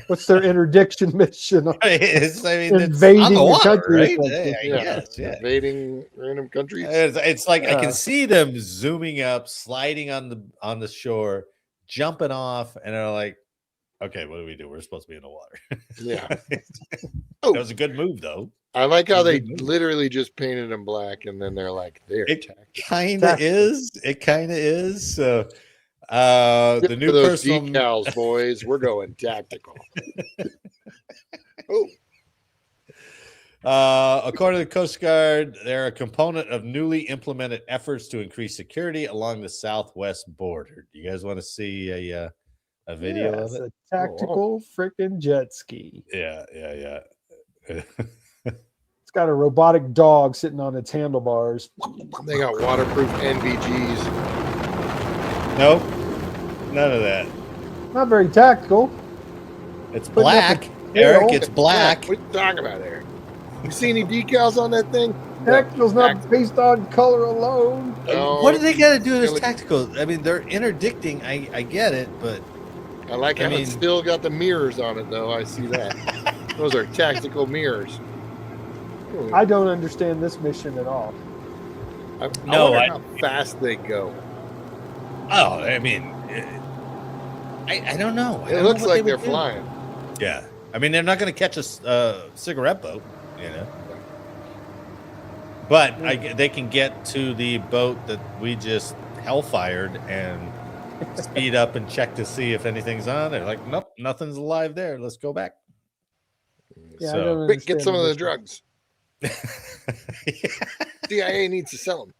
What's their interdiction mission? Invading the country, right? Invading random countries. It's like I can see them zooming up, sliding on the shore, jumping off, and they're like, "Okay, what do we do? We're supposed to be in the water." Yeah, that was a good move, though. I like how they literally just painted them black, and then they're like, "There." It kind of is. It kind of is. So. The new personal decals, boys. We're going tactical. According to the Coast Guard, they're a component of newly implemented efforts to increase security along the southwest border. Do you guys want to see a video of it? A tactical freaking jet ski. Yeah. It's got a robotic dog sitting on its handlebars. They got waterproof NVGs. Nope. None of that. Not very tactical. It's black. Eric, it's black. What are you talking about, Eric? You see any decals on that thing? Tactical's not based on color alone. No, what do they got to do with this tactical? I mean, they're interdicting. I get it, but I like how it's still got the mirrors on it, though. I see that. Those are tactical mirrors. I don't understand this mission at all. I wonder how fast they go. Oh, I mean, I don't know. It looks like they're flying. Yeah. I mean, they're not going to catch a cigarette boat, you know. But they can get to the boat that we just hellfired and speed up and check to see if anything's on. They're like, nope, nothing's alive there. Let's go back. Yeah, so, get some of the drugs. CIA needs to sell them.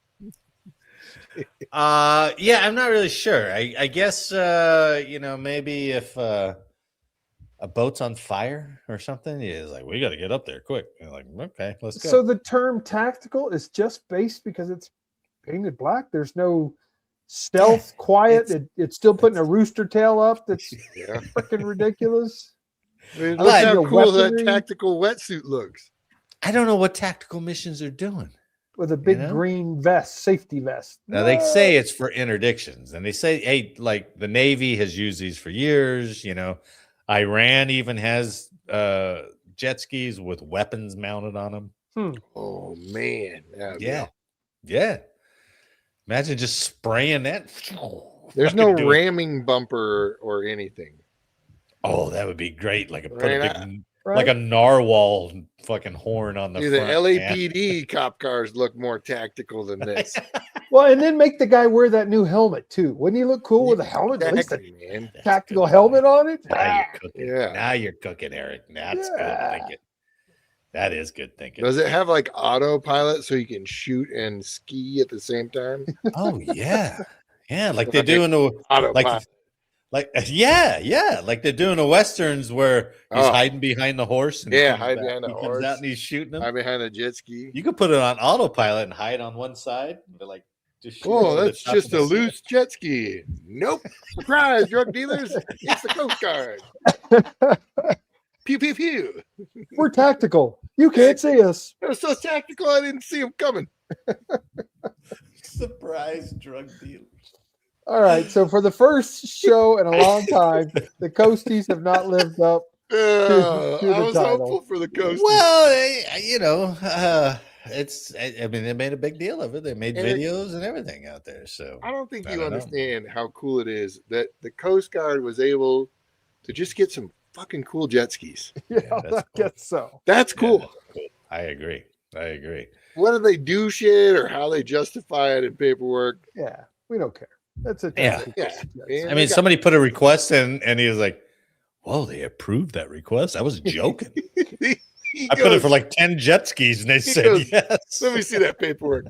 Yeah, I'm not really sure. I guess maybe if a boat's on fire or something, it's like we got to get up there quick. And like, okay, let's go. So the term tactical is just based because it's painted black. There's no stealth, quiet. It's still putting a rooster tail up. That's freaking ridiculous. I mean, look how cool that tactical wetsuit looks. I don't know what tactical missions are doing. With a big green vest, safety vest. Now they say it's for interdictions, and they say, hey, like the Navy has used these for years. You know, Iran even has jet skis with weapons mounted on them. Oh man, yeah. Imagine just spraying that. There's no ramming bumper or anything. Oh, that would be great! Like like a narwhal fucking horn on the front. The LAPD cop cars look more tactical than this. Well, and then make the guy wear that new helmet too. Wouldn't he look cool with a helmet? At least a tactical helmet on it. Now you're cooking. Now you're cooking, Eric. That's good. I like it. That is good thinking. Does it have like autopilot so you can shoot and ski at the same time? Oh yeah, yeah, like they do in the Autopilot. like yeah, like they're doing the westerns where he's hiding behind the horse. And hide behind the he horse. comes out and he's shooting them. Hide behind a jet ski. You could put it on autopilot and hide on one side. But like, just shoot Oh, over that's the top just of a the loose jet ski. Nope. Surprise, drug dealers. It's the Coast Guard. Pew, pew, pew. We're tactical. You can't see us. It was so tactical, I didn't see him coming. surprise drug dealers. All right. So for the first show in a long time, the Coasties have not lived up. I the was title. hopeful for the Coast. Well, you know, it's. I mean, they made a big deal of it. They made videos and everything out there. So I don't think you understand how cool it is that the Coast Guard was able to just get some fucking cool jet skis. Yeah, I guess so. That's cool. Yeah, that's cool. I agree. Whether they do shit or how they justify it in paperwork. Yeah, we don't care. That's it. Yeah. Man, I mean, somebody put a request in, and he was like, "Whoa, they approved that request." I was joking. I put it for like 10 jet skis, and they said yes. Let me see that paperwork.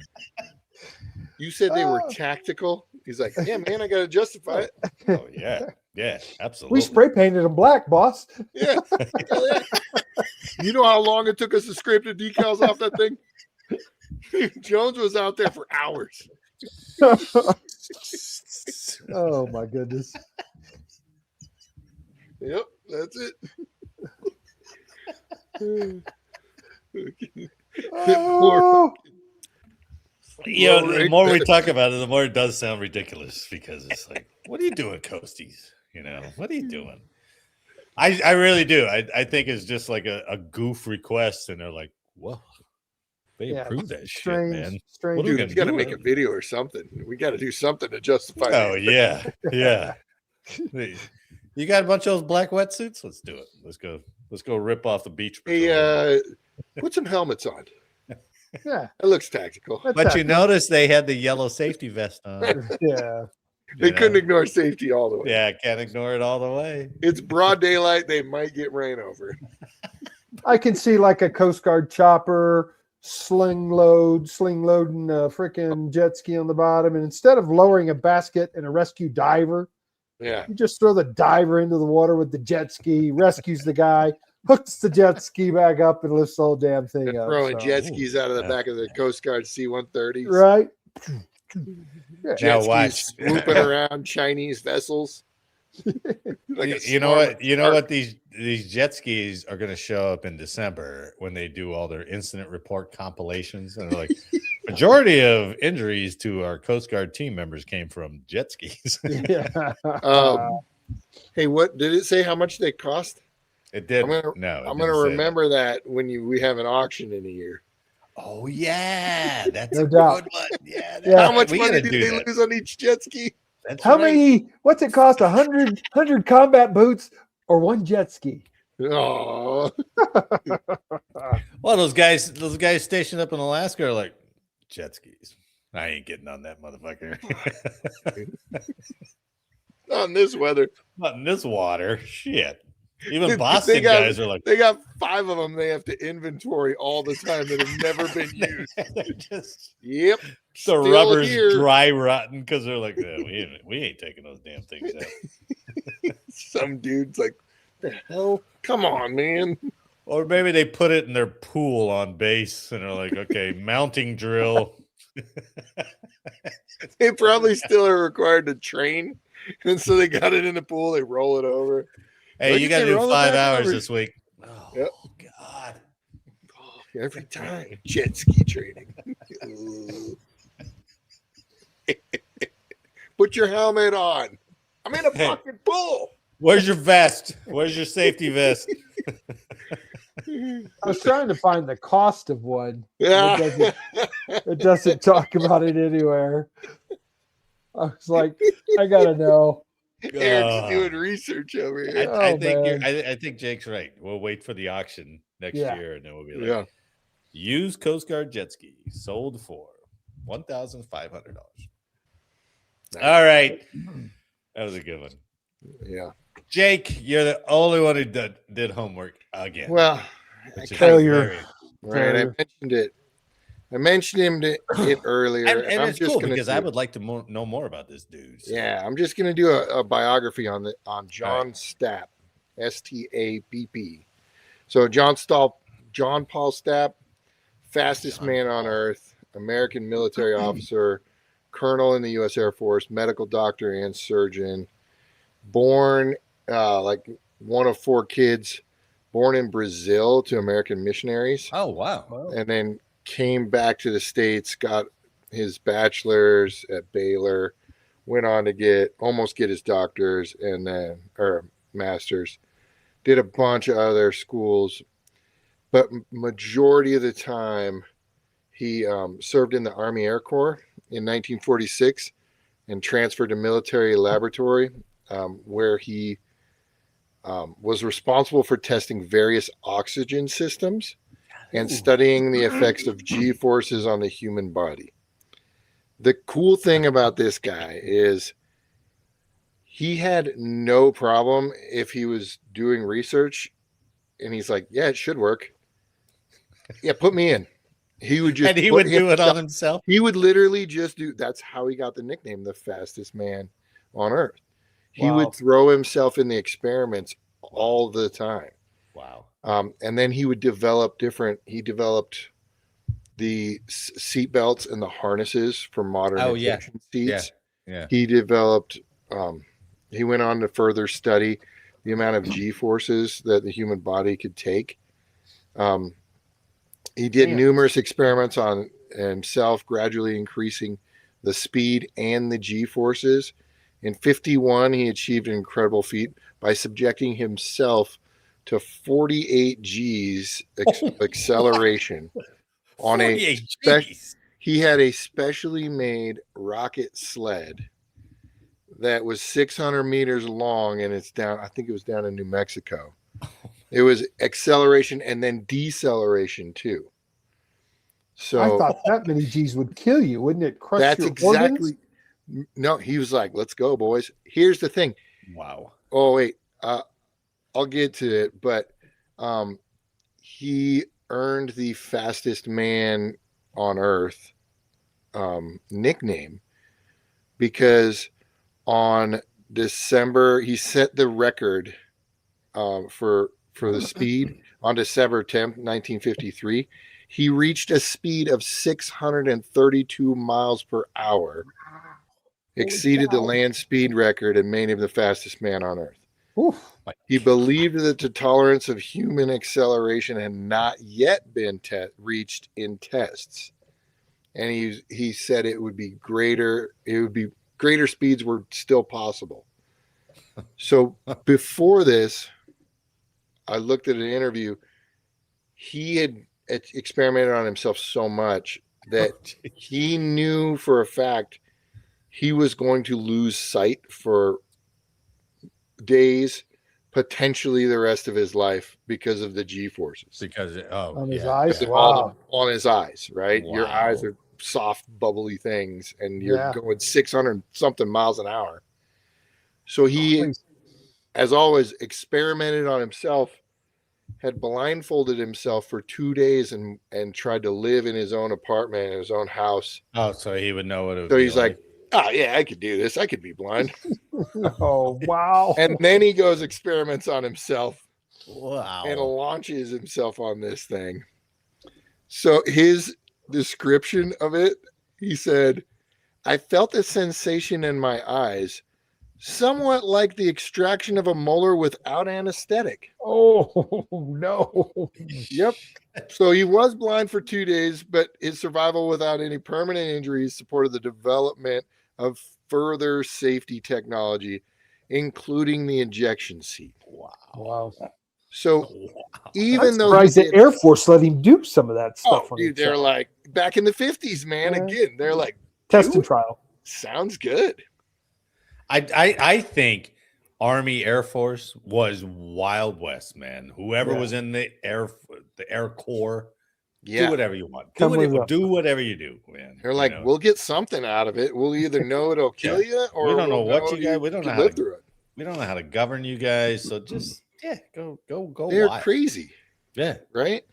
You said they were tactical. He's like, yeah, man, I got to justify it. Oh yeah, absolutely. We spray painted them black, boss. Yeah. You know how long it took us to scrape the decals off that thing? Jones was out there for hours. Oh my goodness. Yep, that's it. Oh. You know, the more we talk about it, the more it does sound ridiculous because it's like, what are you doing, Coasties? You know, what are you doing? I really do. I think it's just like a goof request, and they're like, whoa, they approved that shit, man. What dude, you got to make a video or something. We got to do something to justify it. Oh, yeah. You got a bunch of those black wetsuits? Let's do it. Let's go rip off the beach. Hey, put some helmets on. Yeah, it looks tactical. But you notice they had the yellow safety vest on. Yeah. They couldn't ignore safety all the way. Yeah, can't ignore it all the way. It's broad daylight. They might get ran over. I can see like a Coast Guard chopper sling loading a freaking jet ski on the bottom. And instead of lowering a basket and a rescue diver, you just throw the diver into the water with the jet ski, rescues the guy, hooks the jet ski back up, and lifts the whole damn thing up. Throwing jet skis out of the back of the Coast Guard C-130s. Right. Jet skis swooping around Chinese vessels. Like you know what? These jet skis are going to show up in December when they do all their incident report compilations, and they're like, majority of injuries to our Coast Guard team members came from jet skis. Hey, what did it say? How much they cost? It did. I'm gonna remember that when we have an auction in a year. Oh yeah, that's no a doubt. good one. Yeah. How much money did they lose on each jet ski? That's How many? What's it cost? 100 combat boots or one jet ski? Oh. Well, those guys stationed up in Alaska are like, jet skis. I ain't getting on that motherfucker. Not in this weather. Not in this water. Shit. Even Boston guys are like, they got 5 of them they have to inventory all the time that have never been used. Yep. The rubber's dry rotten because they're like, we ain't taking those damn things out. Some dude's like, the hell? Come on, man. Or maybe they put it in their pool on base and they're like, okay, mounting drill. They probably still are required to train. And so they got it in the pool, they roll it over. Hey, you got to do 5 hours this week. Oh, yep. God. Oh, every time. Jet ski training. Put your helmet on. I'm in a fucking pool. Where's your vest? Where's your safety vest? I was trying to find the cost of one. Yeah. It doesn't talk about it anywhere. I was like, I gotta know. Eric's doing research over here. I think Jake's right. We'll wait for the auction next year, and then we'll be like, used Coast Guard jet ski sold for $1,500. Nice. All right, that was a good one. Yeah, Jake, you're the only one who did homework again. Well, Which is Failure. very- Right, I mentioned it. I mentioned it earlier, and I'm it's just cool gonna because do I it. would like to know more about this dude. So. Yeah, I'm just gonna do a biography on John right. Stapp, Stapp. So John Paul Stapp, fastest man on Earth, American military officer, colonel in the U.S. Air Force, medical doctor and surgeon, born like one of 4 kids, born in Brazil to American missionaries, Oh wow. and then came back to the States, got his bachelor's at Baylor, went on to almost get his doctor's and then or master's, did a bunch of other schools, but majority of the time he served in the Army Air Corps in 1946 and transferred to military laboratory, where he was responsible for testing various oxygen systems and studying the effects of G forces on the human body. The cool thing about this guy is he had no problem if he was doing research and he's like, yeah, it should work. Yeah, put me in. He would just And he would do it on himself. He would literally just do. That's how he got the nickname, the fastest man on Earth. He would throw himself in the experiments all the time. Wow. And then he would develop He developed the seat belts and the harnesses for modern ejection seats. Yeah. He developed. He went on to further study the amount of G forces that the human body could take. He did numerous experiments on himself, gradually increasing the speed and the G forces. In 51, he achieved an incredible feat by subjecting himself to 48 G's acceleration on he had a specially made rocket sled that was 600 meters long, and it's down, I think it was down in New Mexico. It was acceleration and then deceleration too. So I thought that many G's would kill you, wouldn't it? Crush that's your exactly. organs? No, he was like, "Let's go, boys." Here's the thing. Wow. Oh wait, I'll get to it, but he earned the fastest man on Earth nickname because on December he set the record for the speed on December 10th, 1953. He reached a speed of 632 miles per hour, exceeded the land speed record, and made him the fastest man on Earth. Oof. He believed that the tolerance of human acceleration had not yet been reached in tests, and he said it would be greater. It would be greater speeds were still possible. So before this, I looked at an interview. He had experimented on himself so much that he knew for a fact he was going to lose sight for days, potentially the rest of his life, because of the G forces. Because on his eyes, on his eyes, right? Wow. Your eyes are soft, bubbly things, and you're going 600 something miles an hour. So he, as always, experimented on himself, had blindfolded himself for 2 days and tried to live in his own apartment, in his own house. Oh, so he would know what it would So be he's like, oh yeah, I could do this. I could be blind. Oh, wow. And then he goes experiments on himself. Wow. And launches himself on this thing. So his description of it, he said, I felt a sensation in my eyes, somewhat like the extraction of a molar without anesthetic. Oh, no. Yep. So he was blind for 2 days, but his survival without any permanent injuries supported the development of further safety technology, including the ejection seat. Wow. So even though surprised the Air Force let him do some of that stuff. Dude, they're like back in the 50s, man. Yeah. Again, they're like test and trial. Sounds good. I think Army Air Force was Wild West, man. Whoever was in the Air Corps, do whatever you want. Do whatever you do, man. They're like, we'll get something out of it. We'll either know it'll kill you, or we don't know what you guys. We don't know how through it. We don't know how to govern you guys. So just go. They're crazy. Yeah. Right.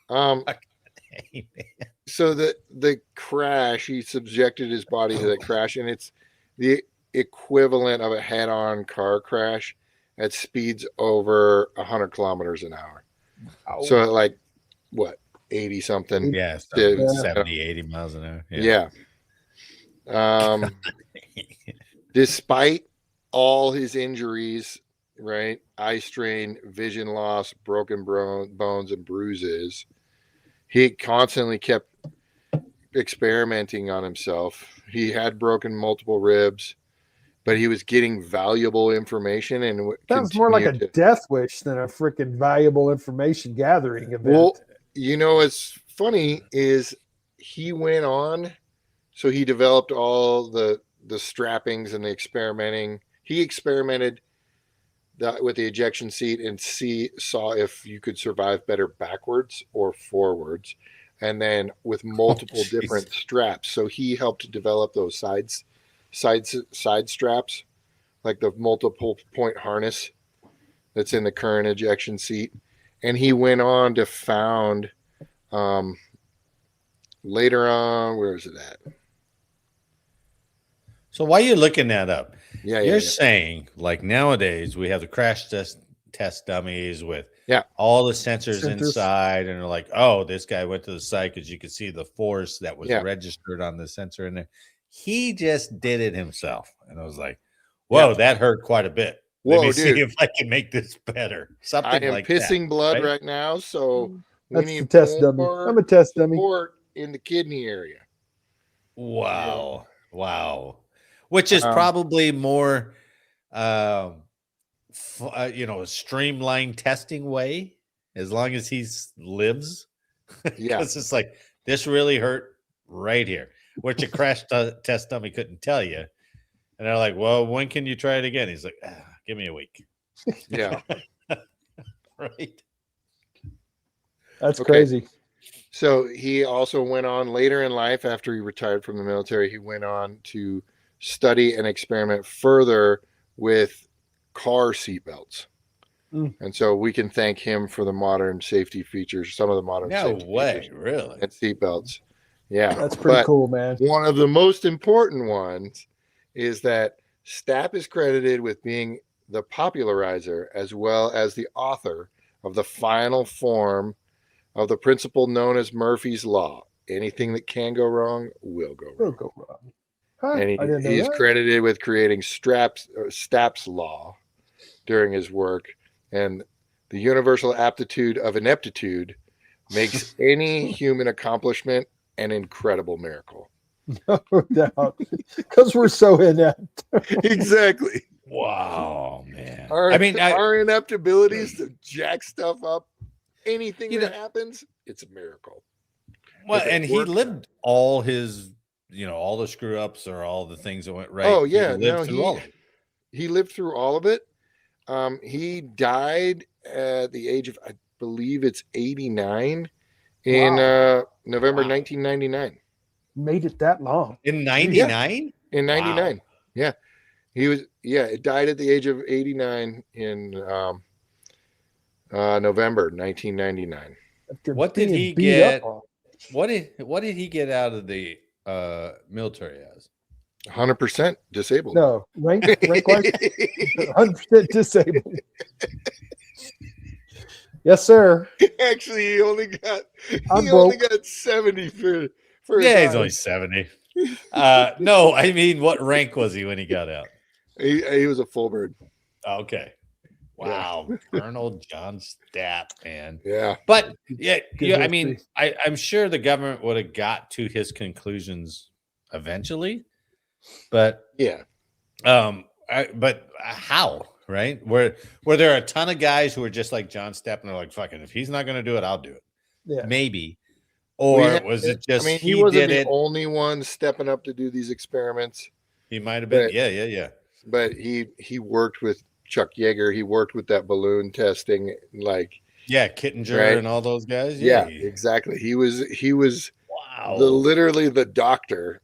Hey, man. So the crash, he subjected his body to that crash, and it's the equivalent of a head-on car crash at speeds over 100 kilometers an hour. So at like what, 80 something? Yeah, to- 70, 80 miles an hour. Yeah. Despite all his injuries, right? Eye strain, vision loss, broken bones, and bruises. He constantly kept experimenting on himself. He had broken multiple ribs, but he was getting valuable information and Sounds more like a death wish than a freaking valuable information gathering event. Well, you know, what's funny is he went on, so he developed all the strappings and the experimenting. He experimented with the ejection seat and saw if you could survive better backwards or forwards, and then with multiple different straps. So he helped develop those side straps, like the multiple point harness that's in the current ejection seat. And he went on to found later on, where is it at? So while you're looking that up, You're saying like nowadays we have the crash test dummies with Yeah. all the sensors inside, and they're like, oh, this guy went to the site because you could see the force that was registered on the sensor in there. He just did it himself. And I was like, whoa, that hurt quite a bit. Let me see if I can make this better. Something I am like pissing that, blood right now, so we That's need the test dummy. more I'm a test dummy. support in the kidney area. Wow. Wow. Which is probably more, a streamlined testing way, as long as he lives. Yeah. Because it's like, this really hurt right here, which a crash test dummy couldn't tell you. And they're like, well, when can you try it again? He's like, give me a week. Yeah. Right. That's crazy. So he also went on later in life, after he retired from the military, he went on to study and experiment further with car seatbelts. And so we can thank him for the modern safety features, some of the modern safety features really? and seatbelts. Yeah. That's pretty cool, man. One of the most important ones is that Stapp is credited with being the popularizer as well as the author of the final form of the principle known as Murphy's Law. Anything that can go wrong will go wrong. Will go wrong. Huh, And he is credited with creating Stapp's Law during his work. And the universal aptitude of ineptitude makes any human accomplishment an incredible miracle. No doubt. Because we're so inept. Exactly. Wow, man. Our inept abilities to jack stuff up, anything that happens, it's a miracle. Well, and he lived all his, all the screw ups or all the things that went right. Oh, yeah. He lived through all of it. He died at the age of, I believe it's 89 in November 1999. Made it that long. In 99? In 99. Wow. Yeah. It died at the age of 89 in November 1999. What did he get? What did he get out of the military as? 100% disabled. No, rank wise, 100% disabled. Yes, sir. Actually, he only got 70 for he's only 70. No, I mean, what rank was he when he got out? He was a full bird. Okay. Wow. Yeah. Colonel John Stapp, man. Yeah. But I mean, I'm sure the government would have got to his conclusions eventually. But but how, right? Were there a ton of guys who were just like John Stapp and they're like, fucking, if he's not going to do it, I'll do it. Yeah. Maybe. Or was it just he wasn't the only one stepping up to do these experiments. He might have been. Yeah. But he worked with Chuck Yeager. He worked with that balloon testing, Kittinger and all those guys. Yeah, exactly. He was literally the doctor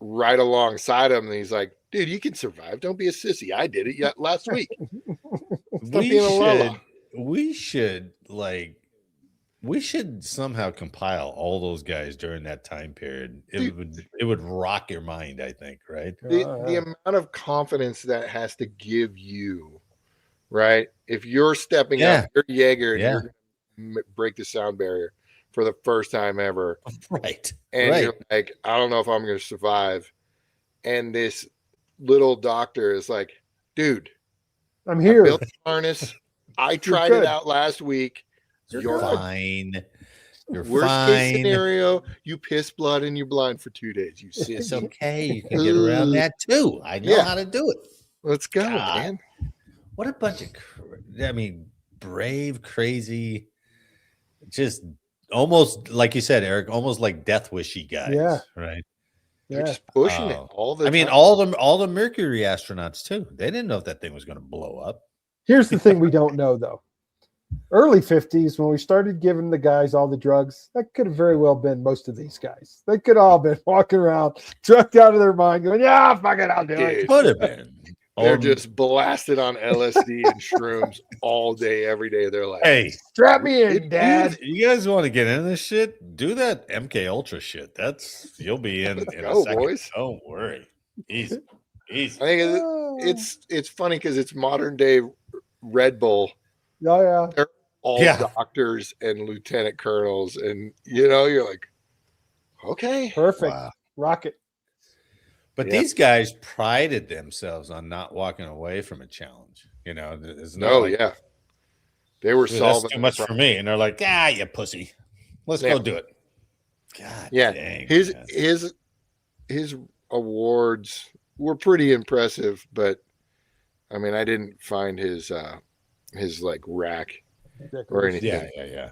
right alongside him, and he's like, dude, you can survive. Don't be a sissy. I did it last week. We should like We should somehow compile all those guys during that time period. Dude, It would rock your mind, I think, right? the amount of confidence that has to give you, right? If you're stepping Yeah. up, you're Jaeger, and Yeah. you're going to break the sound barrier for the first time ever, Right. and Right. you're like, I don't know if I'm going to survive. And this little doctor is like, dude, I'm here. I built the harness. I tried it out last week. You're fine. You're Worst fine. case scenario, you piss blood and you're blind for 2 days. You sissy. It's okay. You can get around that too. I know how to do it. Let's go, God. man. What a bunch of, brave, crazy, just almost like you said, Eric, almost like death wishy guys. Yeah. Right. They're just pushing it all the time. all the Mercury astronauts too. They didn't know if that thing was going to blow up. Here's the thing we don't know though. Early 50s, when we started giving the guys all the drugs, that could have very well been most of these guys. They could all been walking around drugged out of their mind, going, "Yeah, fuck it, I'll do it." Could have been. They're just blasted on LSD and shrooms all day, every day. They're like, hey, strap me in, Dad. You guys want to get into this shit? Do that MK Ultra shit. You'll be in a second. Boys. Don't worry. Easy. I think it's funny because it's modern day Red Bull. Oh, yeah. They're all doctors and lieutenant colonels, and you're like, okay, perfect. Wow. Rocket. But these guys prided themselves on not walking away from a challenge. There's they were solving. That's too much for me, and they're like, you pussy, let's go do it. God, dang, his awards were pretty impressive, but I mean, I didn't find his like rack or anything. Yeah.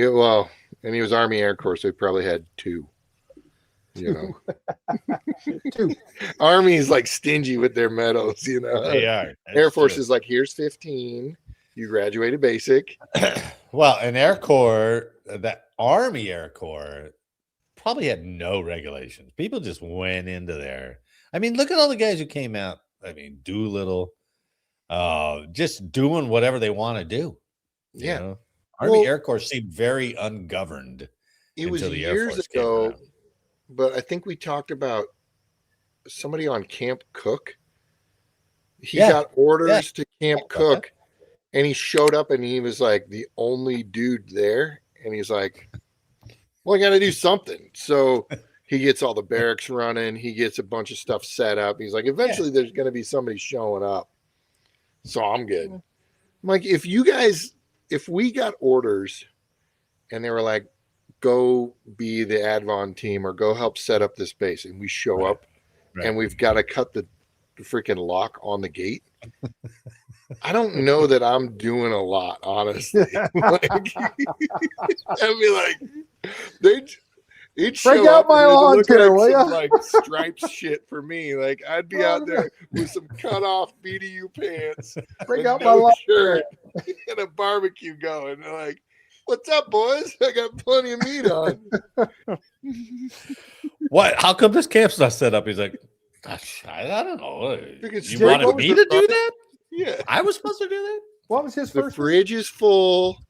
Well, and he was Army Air Corps, so he probably had two. Two. Army's like stingy with their medals, They are. Air Force is like, here's 15. You graduated basic. Well, an Air Corps, that Army Air Corps probably had no regulations. People just went into there. I mean, look at all the guys who came out. I mean, Doolittle, just doing whatever they want to do. Army Air Corps seemed very ungoverned. It was years ago, but I think we talked about somebody on Camp Cook. He got orders to Camp Cook, and he showed up, and he was like the only dude there, and he's like, well, I got to do something. So he gets all the barracks running. He gets a bunch of stuff set up. He's like, eventually there's going to be somebody showing up. So I'm good. I'm like, if we got orders and they were like, go be the Advon team or go help set up this base, and we show up and we've got to cut the freaking lock on the gate. I don't know that I'm doing a lot, honestly. I'd be like, they'd break out my lawn chair, will ya? Like stripes shit for me. Like I'd be out there with some cut off BDU pants, break out my lawn shirt, and a barbecue going. They're like, what's up, boys? I got plenty of meat on. What? How come this camp's not set up? He's like, gosh, I don't know. You wanted me to do that? Yeah. I was supposed to do that? What was his The first? fridge is full.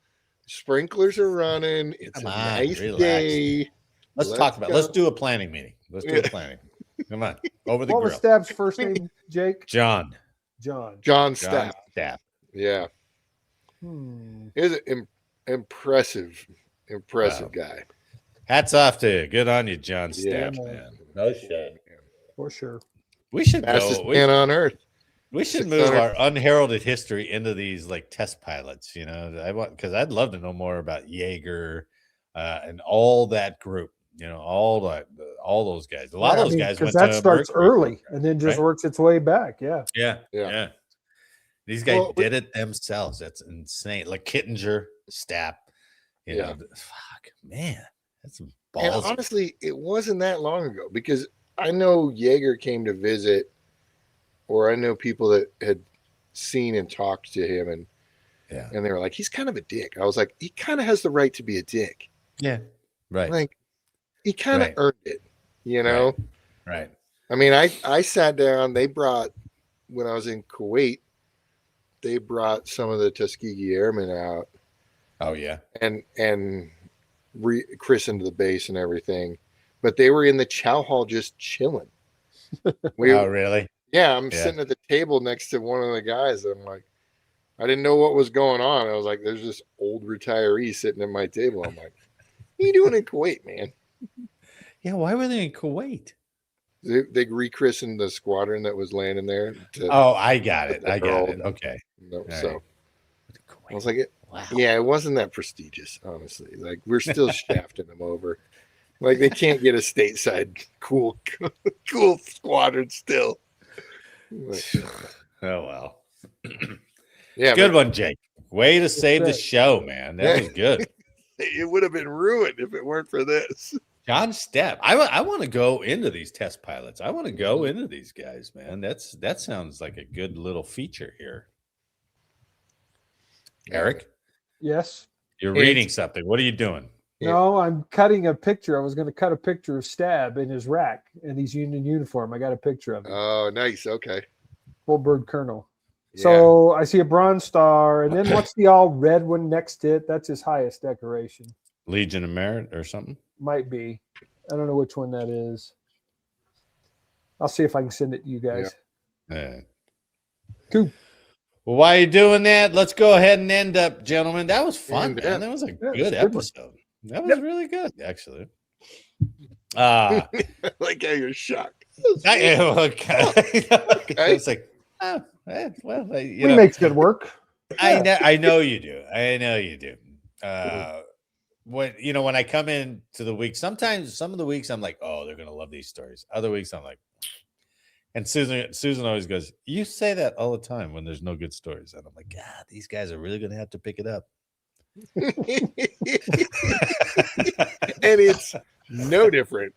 Sprinklers are running. It's a nice day. Let's talk about it. Let's do a planning meeting. Let's do a planning. Come on. Over the grill. What was Stapp's first name, Jake? John Stapp. Yeah. He's an impressive guy. Hats off to you. Good on you, John Stapp, Yeah. man. No shit. For sure. We should Fastest go. man on Earth. We should move our unheralded history into these like test pilots, because I'd love to know more about Jaeger and all that group, all those guys. A lot of those guys went that to starts Mercury, early and then just works its way back. Yeah. These guys did it themselves. That's insane. Like Kittinger, Stapp, fuck, man, that's balls. And honestly, it wasn't that long ago because I know Jaeger came to visit, or I know people that had seen and talked to him, and they were like, he's kind of a dick. I was like, he kind of has the right to be a dick. Yeah, right. Like, he kind of earned it, Right. I mean, I sat down. They brought, when I was in Kuwait, they brought some of the Tuskegee Airmen out, Oh yeah. and christened the base and everything. But they were in the chow hall just chilling. Oh really? Yeah, I'm sitting at the table next to one of the guys. And I'm like, I didn't know what was going on. I was like, there's this old retiree sitting at my table. I'm like, what are you doing in Kuwait, man? Yeah, why were they in Kuwait? They rechristened the squadron that was landing there. Oh, I got it. Okay. So right. I was like, wow. Yeah, it wasn't that prestigious, honestly. Like, we're still shafting them over. Like, they can't get a stateside cool squadron still. Like, oh well. Yeah, good one, Jake. Way to save the show, man. That was good. It would have been ruined if it weren't for this. John Stapp. I want to go into these test pilots. I want to go into these guys, man. That sounds like a good little feature here. Eric? Yes. You're reading something. What are you doing? No, I'm cutting a picture. I was going to cut a picture of Stapp in his rack, and he's in uniform. I got a picture of him. Oh, nice. Okay. Full bird colonel. Yeah. So I see a bronze star, and then what's the all red one next to it? That's his highest decoration. Legion of Merit or something? Might be. I don't know which one that is. I'll see if I can send it to you guys. Yeah. Cool. Well, while you're doing that, let's go ahead and end up, gentlemen. That was fun, man. That was a good episode. That was really good, actually. Like how you're shocked. I was like, we makes good work. I know you do. I know you do. When I come in to the week, sometimes some of the weeks I'm like, oh, they're gonna love these stories. Other weeks I'm like, and Susan always goes, you say that all the time when there's no good stories, and I'm like, God, these guys are really gonna have to pick it up. And it's no different.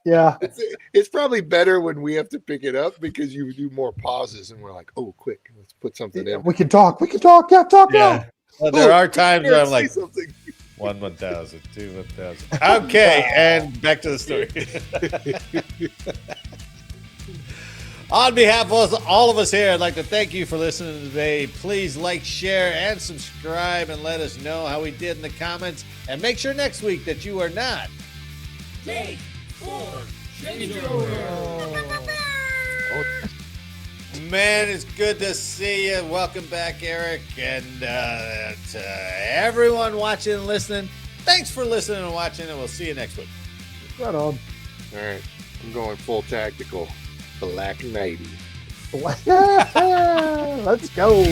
Yeah, it's probably better when we have to pick it up because you do more pauses and we're like, oh, quick, let's put something in. We can talk. Yeah, talk. Yeah. Well, there are times where I'm like, something. 1,000, 2,000. Okay, and back to the story. On behalf of all of us here, I'd like to thank you for listening today. Please like, share, and subscribe, and let us know how we did in the comments. And make sure next week that you are not Jake for changeover. Man, it's good to see you. Welcome back, Eric, and to everyone watching and listening. Thanks for listening and watching, and we'll see you next week. Right on. All right, I'm going full tactical. Black Knighty. Let's go.